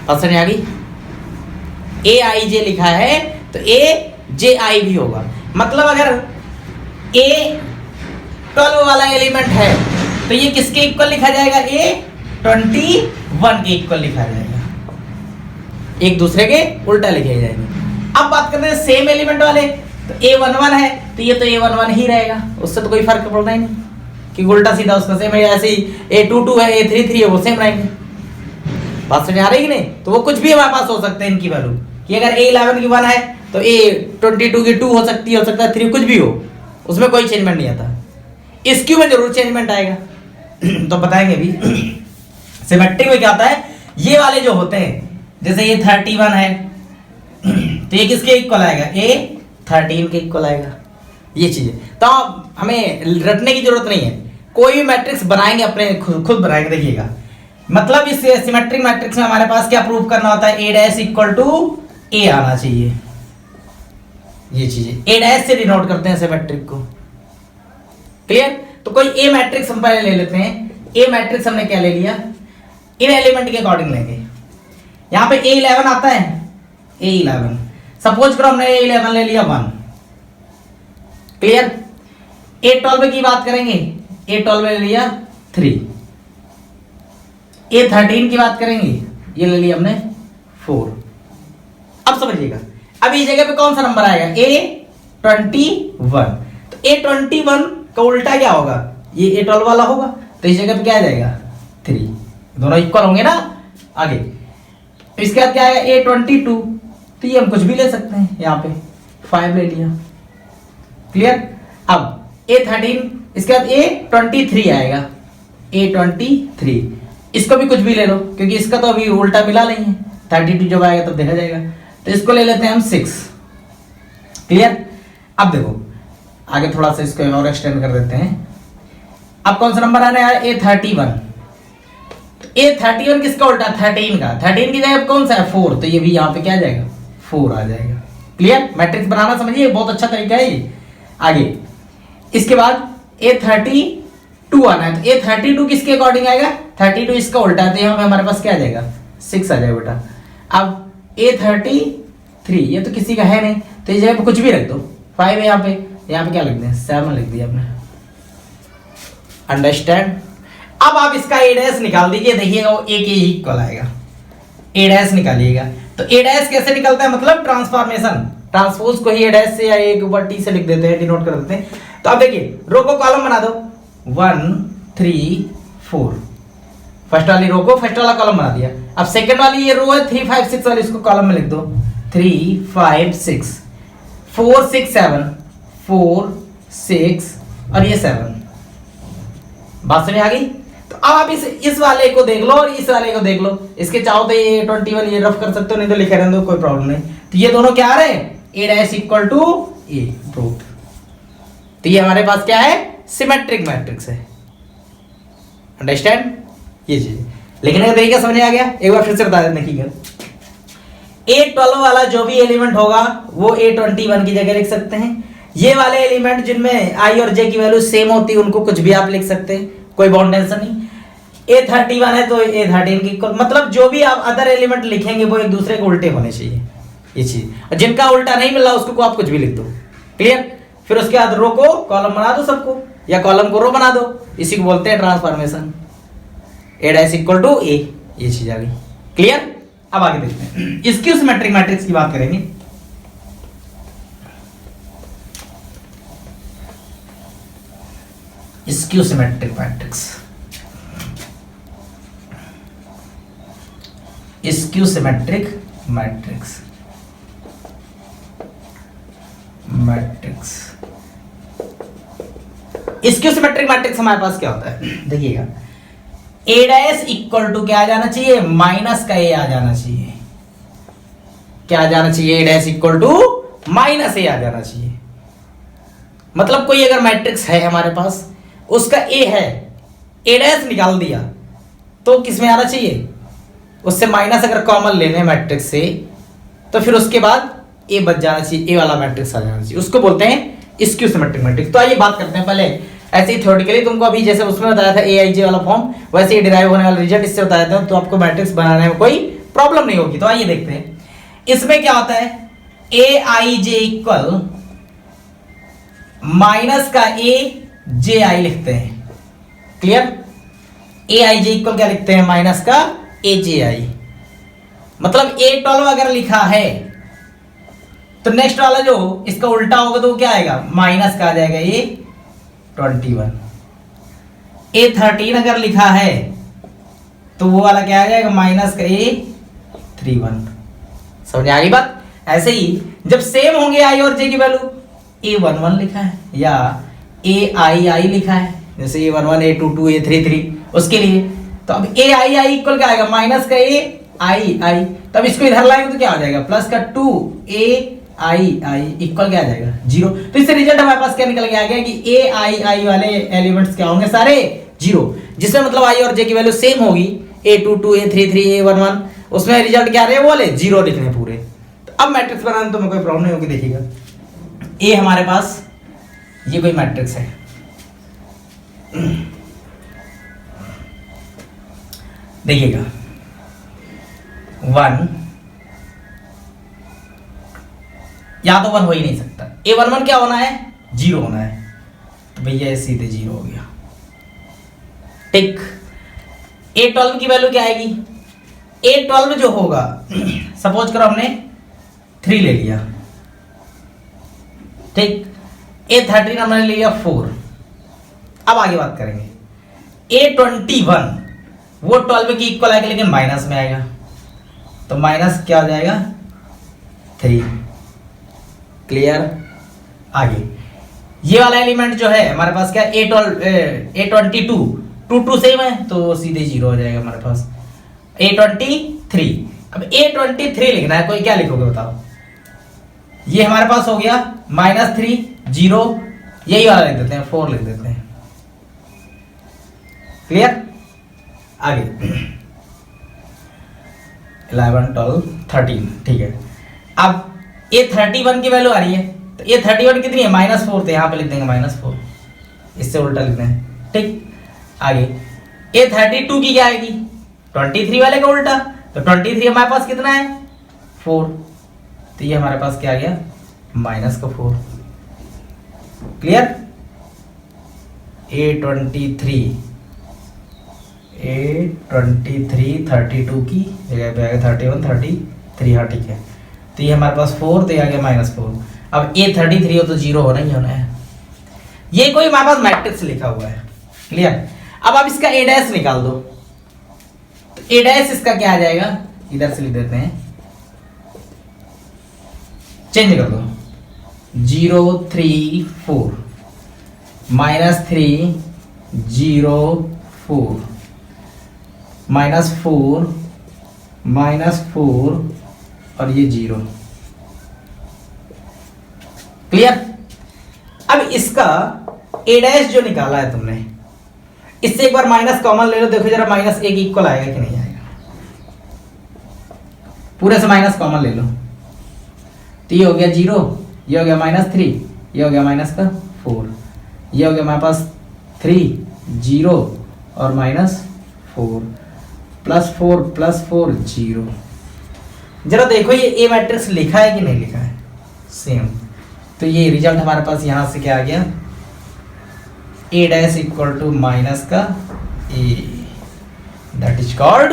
S1: पसंद आ गई? ए आई जे लिखा है तो ए जे आई भी होगा। मतलब अगर ए 12 वाला एलिमेंट है तो ये किसके इक्वल लिखा जाएगा? ए 21 के इक्वल लिखा जाएगा, एक दूसरे के उल्टा लिखे जाएंगे। अब बात करते हैं सेम एलिमेंट वाले, तो A11 है तो ये तो A11 ही रहेगा, उससे तो कोई फर्क पड़ता ही नहीं कि उल्टा सीधा उसका सेम है। ऐसे ही A22 है, A33 है, वो सेम रहेंगे। बात समझ आ रही कि नहीं? तो वो कुछ भी हमारे पास हो सकते हैं इनकी वैल्यू, कि अगर A11 की 1 है तो A22 की 2 हो सकती है, हो सकता है 3, कुछ भी हो, उसमें कोई चेंजमेंट नहीं आता। इस क्यू में जरूर चेंजमेंट आएगा तो बताएंगे भी। सिमेट्रिक में क्या होता है? ये वाले जो होते हैं, जैसे ये 31 है तो ये किसके इक्वल आएगा? ए 13 के इक्वल आएगा। ये चीज है, तो हमें रटने की जरूरत नहीं है। कोई भी मैट्रिक्स बनाएंगे अपने खुद बनाएंगे, देखिएगा। मतलब इस सिमेट्रिक मैट्रिक्स में हमारे पास क्या प्रूव करना होता है? ए डैश इक्वल टू ए आना चाहिए। ये चीज ए डैश से डिनोट करते हैं सिमेट्रिक को। क्लियर? तो कोई ए मैट्रिक्स हम पहले ले लेते हैं। ए मैट्रिक्स हमने क्या ले लिया? इन एलिमेंट के अकॉर्डिंग लेंगे। यहां पे A11 आता है, A11 सपोज करो हमने A11 ले लिया 1। क्लियर? A12 की बात करेंगे, A12 ले लिया 3। A13 की बात करेंगे, ये ले लिया हमने 4। अब समझिएगा, अब इस जगह पे कौन सा नंबर आएगा? A21। तो A21 का उल्टा क्या होगा? ये A12 वाला होगा, तो इस जगह पे क्या आ जाएगा? 3। दोनों इक्वल होंगे ना आगे। इसके बाद क्या आएगा? A22, तो ये हम कुछ भी ले सकते हैं, यहाँ पे 5 ले लिया। क्लियर? अब A13, इसके बाद A23 आएगा, A23 इसको भी कुछ भी ले लो, क्योंकि इसका तो अभी उल्टा मिला नहीं है। 32 जब आएगा तब देखा जाएगा, तो इसको ले लेते हैं हम 6। क्लियर? अब देखो आगे थोड़ा सा इसको और एक्सटेंड कर देते हैं। अब कौन सा नंबर आने आया? A31। A31 किसका उल्टा? 13 का। 13 की जगह कौन सा है? 4, तो ये भी यहाँ पे क्या आ जाएगा? 4 आ जाएगा। क्लियर? मैट्रिक्स बनाना समझिए, बहुत अच्छा तरीका है ये। आगे इसके बाद A32 आना है, तो A32 किसके अकॉर्डिंग आएगा? 32 इसका उल्टा है, तो यहाँ पे हमारे पास क्या आ जाएगा? 6 आ जाएगा बेटा। अब A33 ये तो किसी का है नहीं, तो इस जगह पे कुछ भी रख दो। 5 है यहाँ पे क्या लिख दें? 7 लिख दिया आपने। अंडरस्टैंड? अब आप इसका ए डैश निकाल दीजिए, देखिएगा वो ए के ही इक्वल आएगा। ए डैश निकालिएगा, तो ए डैश कैसे निकलता है? मतलब ट्रांसफॉर्मेशन, ट्रांसपोज को ही ए डैश से या ए के ऊपर टी से लिख देते हैं, डिनोट कर देते हैं। तो अब देखिए रो को कॉलम बना दो, 1 3 4। फर्स्ट वाली रो को फर्स्ट वाला कॉलम बना दिया। अब सेकंड वाली ये रो है 3 5 6 वाली, इसको कॉलम में लिख दो 3 5 6 4 6 7 4 6 और ये 7। बात समझ आ गई? तो अब आप इस वाले को देख लो और इस वाले को देख लो। इसके चाहो तो ये 21 ये रफ कर सकते हो, नहीं तो लिखे रहने दो, कोई प्रॉब्लम नहीं। तो ये दोनों क्या आ रहे हैं? A dash equal to A, prove. तो ये हमारे पास क्या है? सिमेट्रिक मैट्रिक्स है। अंडरस्टैंड? ये चीज लिखने का तरीका समझ आ गया? एक बार फिर से बता देने की A12 वाला जो भी एलिमेंट होगा वो A21 की जगह लिख सकते हैं। ये वाले एलिमेंट जिनमें I और J की वैल्यू सेम होती है उनको कुछ भी आप लिख सकते हैं, कोई बाउंड टेंशन नहीं। A31 है तो A13 की इक्वल, मतलब जो भी आप अदर एलिमेंट लिखेंगे वो एक दूसरे के उल्टे होने चाहिए, ये चीज। जिनका उल्टा नहीं मिल रहा उसको आप कुछ भी लिख दो, क्लियर। फिर उसके बाद रो को कॉलम बना दो सबको, या कॉलम को रो बना दो, इसी को बोलते हैं transformation. A dash equal to A, ये चीज आ गई, क्लियर। अब आगे देखते हैं, इसकी सिमेट्रिक मैट्रिक्स की बात करेंगे। इसकी सिमेट्रिक मैट्रिक्स, इसकी सिमेट्रिक मैट्रिक्स, इसकी सिमेट्रिक मैट्रिक्स हमारे पास क्या होता है, देखिएगा। A डैश इक्वल टू क्या आ जाना चाहिए, माइनस का A आ जाना चाहिए। क्या आ जाना चाहिए, A dash equal to minus A आ जाना चाहिए। मतलब कोई अगर मैट्रिक्स है हमारे पास, उसका A है, A डैश निकाल दिया तो किस में आना चाहिए, उससे माइनस अगर कॉमन लेने मैट्रिक्स से, तो फिर उसके बाद A बच जाना चाहिए, A वाला मैट्रिक्स आ जाना चाहिए, उसको बोलते हैं स्क्यू सिमेट्रिक मैट्रिक्स। तो आइए बात करते हैं पहले ऐसे ही थ्योरेटिकली, तुमको अभी जैसे उसमें बताया था AIJ वाला फॉर्म, वैसे ही डिराइव होने वाला रिजल्ट इससे बताया था, तो आपको मैट्रिक्स बनाने में कोई प्रॉब्लम नहीं होगी। तो आइए देखते हैं इसमें क्या होता है। AIJ इक्वल माइनस का AJI लिखते हैं, क्लियर। AIJ इक्वल क्या लिखते हैं, माइनस का AJI। मतलब A12 अगर लिखा है तो नेक्स्ट वाला जो इसका उल्टा होगा तो वो क्या आएगा, माइनस का आ जाएगा A21। A13 अगर लिखा है तो वो वाला क्या आ जाएगा, माइनस का A31। समझ आ गई बात। ऐसे ही जब सेम होंगे I और J की वैल्यू, A11 लिखा है या AII लिखा है, जैसे A11, A22, A33, उसके लिए तो अब AII इक्वल क्या आएगा, माइनस का AII। तब इसको इधर लाएंगे तो क्या हो जाएगा, प्लस का 2AII इक्वल क्या आ जाएगा, 0। तो इससे रिजल्ट हमारे पास क्या निकल के आ गया कि AII वाले एलिमेंट्स क्या होंगे, सारे 0, जिसमें मतलब I और J की वैल्यू सेम होगी, A22, A33, A11, उसमें रिजल्ट क्या रहे, वो वाले 0 लिखने पूरे। तो अब मैट्रिक्स बनाने तो में कोई प्रॉब्लम नहीं होगी। देखिएगा A हमारे पास ये कोई मैट्रिक्स है, देखिएगा 1, या तो 1 हो ही नहीं सकता, A11 क्या होना है, 0 होना है, तो भैया सीधे 0 हो गया, टिक। A12 की वैल्यू क्या आएगी, A12 जो होगा सपोज करो हमने 3 ले लिया, ठीक। A13 हमने ले लिया 4। अब आगे बात करेंगे, A21 वो 12 की इक्वल आएगा लेकिन माइनस में आएगा, तो माइनस क्या हो जाएगा, 3, क्लियर। आगे ये वाला एलिमेंट जो है हमारे पास क्या, A22 2 सेम है तो सीधे 0 हो जाएगा हमारे पास। A23, अब A23 लिखना है, कोई क्या लिखोगे बताओ, ये हमारे पास हो गया -3 0, यही वाला लिख देते हैं, 4 लिख देते हैं, क्लियर। आगे 11 12 13, ठीक है। अब A31 की वैल्यू आ रही है, तो A31 कितनी है, -4, तो यहां पे लिख देंगे -4, इससे उल्टा लिखते हैं, ठीक। आगे A32 की क्या आएगी, 23 वाले का उल्टा, तो 23 हमारे पास कितना है, 4, तो ये हमारे पास क्या आ गया, -4, क्लियर। A23 32 की जगह पे आ गया 31 33, हाँ ठीक है, तो ये हमारे पास 4, तो ये आ गया -4। अब A33 हो तो 0 होना ही होना है, ये कोई हमारे पास मैट्रिक्स लिखा हुआ है, क्लियर। अब आप इसका A डैश निकाल दो, तो A डैश इसका क्या आ जाएगा, इधर से लिख देते हैं, चेंज कर दो, 0 3 4 -3 0 4 -4 -4 और ये 0, क्लियर। अब इसका A डैश जो निकाला है तुमने, इससे एक बार माइनस कॉमन ले लो, देखो जरा -1 इक्वल आएगा कि नहीं आएगा, पूरे से माइनस कॉमन ले लो, तो ये हो गया 0, ये हो गया -3, ये हो गया -4, ये हो गया हमारे पास 3 0 और -4, 4 +4 0। जरा देखो ये ए मैट्रिक्स लिखा है कि नहीं लिखा है, सेम। तो ये रिजल्ट हमारे पास यहां से क्या आ गया, A dash equal to minus का A, that is called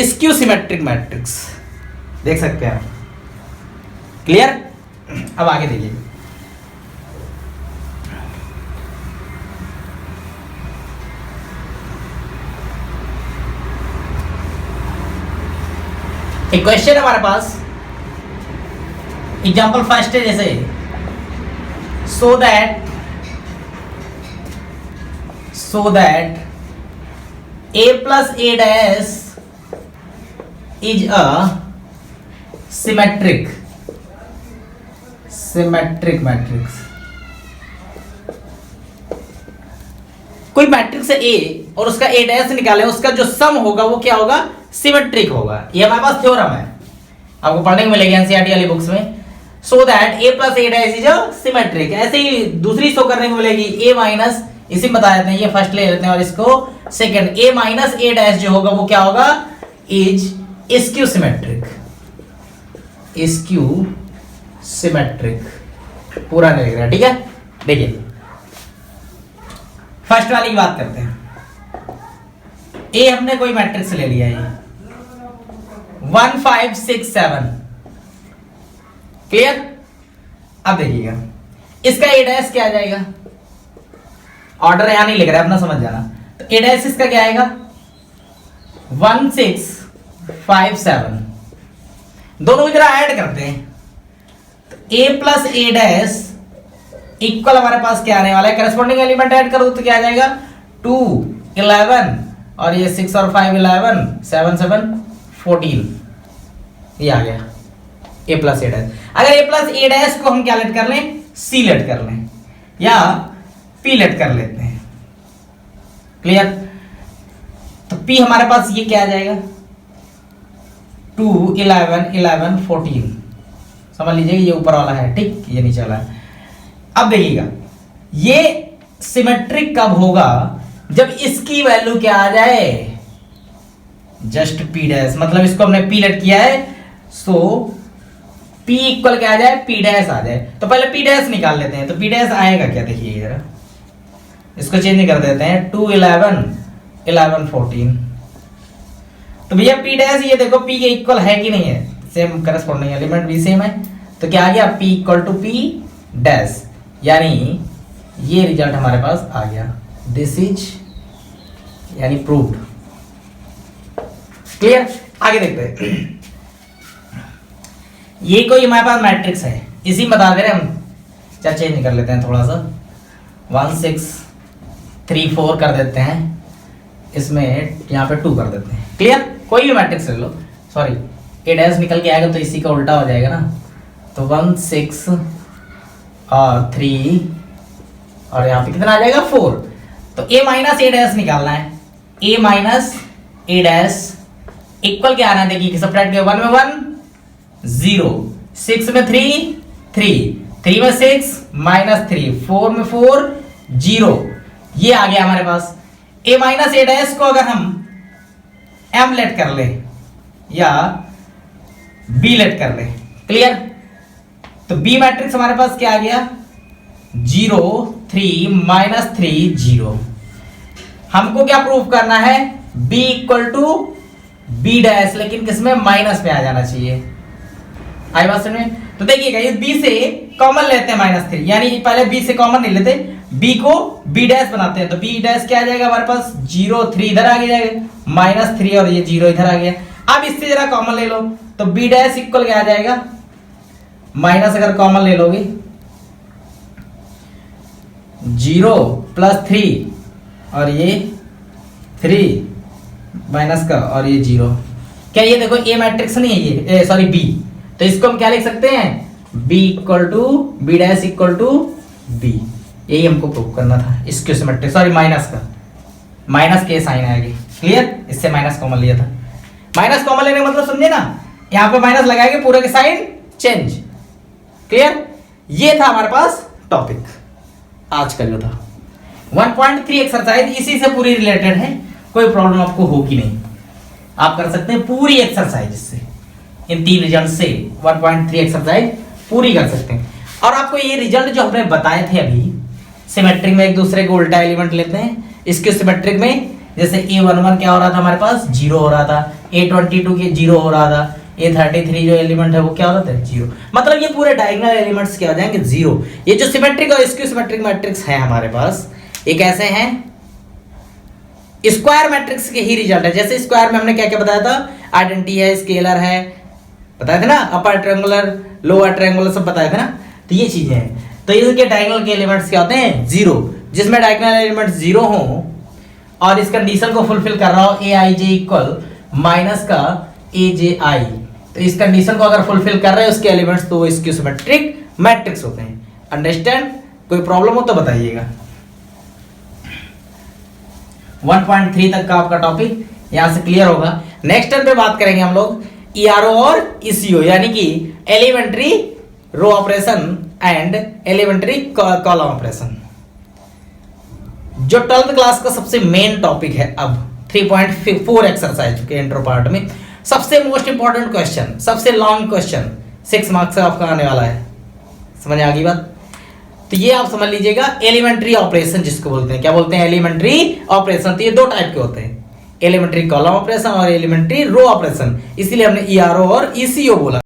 S1: skew symmetric matrix. देख सकते हैं, क्लियर। अब आगे देखिए, एक क्वेश्चन है हमारे पास, एग्जाम्पल फर्स्ट है जैसे, so that a plus a dash is a symmetric matrix। कोई मैट्रिक्स है A और उसका A डैश निकाले, उसका जो सम होगा वो क्या होगा, सिमेट्रिक होगा। ये हमारे पास थ्योरम है, आपको पढ़ने को मिलेगी एनसीईआरटी वाली बुक्स में। So that A plus A dash is a symmetric. ऐसे ही दूसरी शो करने को मिलेगी, A माइनस, इसी में बता देते हैं, ये फर्स्ट ले लेते हैं और इसको second, A minus A dash जो होगा वो क्या होगा, is skew symmetric. Skew symmetric पूरा नहीं लिख रहा, ठीक है। देखिए फर्स्ट वाली की बात करते हैं। ए हमने कोई मैट्रिक्स ले लिया, ये 1 5 6 7, क्लियर। अब देखिएगा इसका ए डैश क्या आ जाएगा, ऑर्डर यहां नहीं लिख रहा है, अपना समझ जाना। तो ए डैश इसका क्या आएगा, 1 6 5 7, दोनों इधर ऐड करते हैं। तो a plus A dash equal हमारे पास क्या आने वाला है, करस्पॉन्डिंग एलिमेंट ऐड कर दो तो क्या आ जाएगा, 2 11 और ये 6 और 5 11, 7 7 14, ये आ गया a प्लस ए डैश। अगर a प्लस ए डैश को हम क्या लेट कर लें, c लेट कर लें या p लेट कर लेते हैं, क्लियर। तो p हमारे पास ये क्या आ जाएगा, 2 11 11 14, समझ लीजिए ये ऊपर वाला है, ठीक, ये नीचे वाला है। अब देखिएगा ये सिमेट्रिक कब होगा, जब इसकी वैल्यू क्या आ जाए, जस्ट p डैश, मतलब इसको हमने p लेट किया है, सो p इक्वल क्या आ जाए, p डैश आ जाए। तो पहले p डैश निकाल लेते हैं, तो p डैश आएगा क्या, देखिए इधर इसको चेंज कर देते हैं, 2 11 11 14। तो भैया p डैश ये देखो p के इक्वल है कि नहीं है, सेम करस्पॉन्डिंग एलिमेंट भी सेम है, तो क्या आ गया, p equal to p dash, यानी ये रिजल्ट हमारे पास आ गया। दिस इज यानी प्रूव्ड, क्लियर। आगे देखते हैं, ये कोई हमारे पास मैट्रिक्स है, इसी में बता दे रहे हम, क्या चेंज कर लेते हैं थोड़ा सा, 1 6 3 4 कर देते हैं, इसमें यहाँ पे 2 कर देते हैं, क्लियर। कोई भी मैट्रिक्स ले लो, सॉरी ए डैश निकल के आएगा तो इसी का उल्टा हो जाएगा ना, तो 1 6 और 3 और यहाँ पे कितना आ जाएगा, 4। तो a माइनस ए डैश निकालना है, a minus A dash equal क्या आना है, देखिए सब्ट्रैक्ट किया, 1 में 1 0, 6 में 3 3 में 6 माइनस 3, 4 में 4 0, ये आ गया हमारे पास। a माइनस ए डैश को अगर हम m लेट कर ले या b लेट कर ले, क्लियर। तो b मैट्रिक्स हमारे पास क्या आ गया, 0 3 माइनस 3 0। हमको क्या प्रूव करना है, b equal to b dash, लेकिन किसमें, माइनस पे आ जाना चाहिए। आई बात समझ में। तो देखिएगा ये b से कॉमन लेते हैं -3, यानी पहले b से कॉमन नहीं लेते, b को b डैश बनाते हैं, तो b डैश क्या आ जाएगा हमारे पास, 0 3 इधर आ जाएगा, -3 और ये 0 इधर आ गया। अब इससे जरा कॉमन ले लो, तो b डैश इक्वल क्या आ जाएगा, माइनस अगर कॉमन ले लोगे 0 प्लस 3 और ये 3 माइनस का और ये 0, क्या ये देखो ए मैट्रिक्स नहीं है ये, सॉरी बी, तो इसको हम क्या लिख सकते हैं, b equal to b dash equal to b. यही हमको प्रूव करना था, स्क्यू सिमेट्रिक, सॉरी माइनस का, माइनस के साइन आएगी, क्लियर। इससे माइनस कॉमन लिया था, माइनस कॉमन लेने का मतलब समझे ना, यहाँ पे माइनस लगाएंगे पूरे के साइन चेंज, क्लियर। ये था हमारे पास टॉपिक आज का जो था 1.3 एक्सरसाइज, इसी से पूरी रिलेटेड है। कोई प्रॉब्लम आपको होगी नहीं, आप कर सकते हैं पूरी एक्सरसाइज से, इन 3 रिजल्ट से 1.3 एक्सरसाइज पूरी कर सकते हैं। और आपको ये रिजल्ट जो हमने बताए थे अभी, सिमेट्रिक में एक दूसरे को उल्टा एलिमेंट लेते हैं, इसके सिमेट्रिक में जैसे A11 क्या हो रहा था हमारे पास, 0 हो रहा था, A22 के 0 हो रहा था, A33 जो एलिमेंट है वो क्या हो रहा था, 0। मतलब ये पूरे डायगोनल एलिमेंट्स क्या हो जाएंगे, 0। ये जो सिमेट्रिक और स्क्यू सिमेट्रिक मैट्रिक्स है हमारे पास, ये कैसे हैं, स्क्वायर मैट्रिक्स के ही रिजल्ट है। जैसे स्क्वायर में हमने क्या क्या बताया था, आइडेंटिटी है, स्केलर है, बताया था ना, अपर ट्रायंगुलर लोअर ट्रायंगुलर सब बताया था ना, तो ये चीजें हैं। तो इसके डायगोनल के एलिमेंट्स क्या होते हैं, 0। जिसमें डायगोनल एलिमेंट्स 0 हो और इस कंडीशन को फुलफिल कर रहा हो aij इक्वल माइनस का aj, तो इस कंडीशन को अगर फुलफिल कर रहे हैं उसके एलिमेंट्स, तो वो स्क्यू सिमेट्रिक मैट्रिक्स होते हैं। अंडरस्टैंड? कोई प्रॉब्लम हो तो बताइएगा। 1.3 तक का आपका टॉपिक यहां से क्लियर होगा। नेक्स्ट टर्म पे बात करेंगे हम लोग ERO और ECO, यानी कि elementary row operation and elementary column operation, जो 12th क्लास का सबसे मेन टॉपिक है। अब 3.4 एक्सरसाइज के इंट्रो पार्ट में सबसे मोस्ट इंपॉर्टेंट क्वेश्चन, सबसे लॉन्ग क्वेश्चन 6 मार्क्स से आपका आने वाला है। समझ आ गई बात? तो ये आप समझ लीजिएगा, एलिमेंट्री ऑपरेशन जिसको बोलते हैं, क्या बोलते हैं, एलिमेंट्री ऑपरेशन। तो ये 2 टाइप के होते हैं, एलिमेंट्री कॉलम ऑपरेशन और एलिमेंट्री रो ऑपरेशन, इसीलिए हमने ERO और ECO बोला।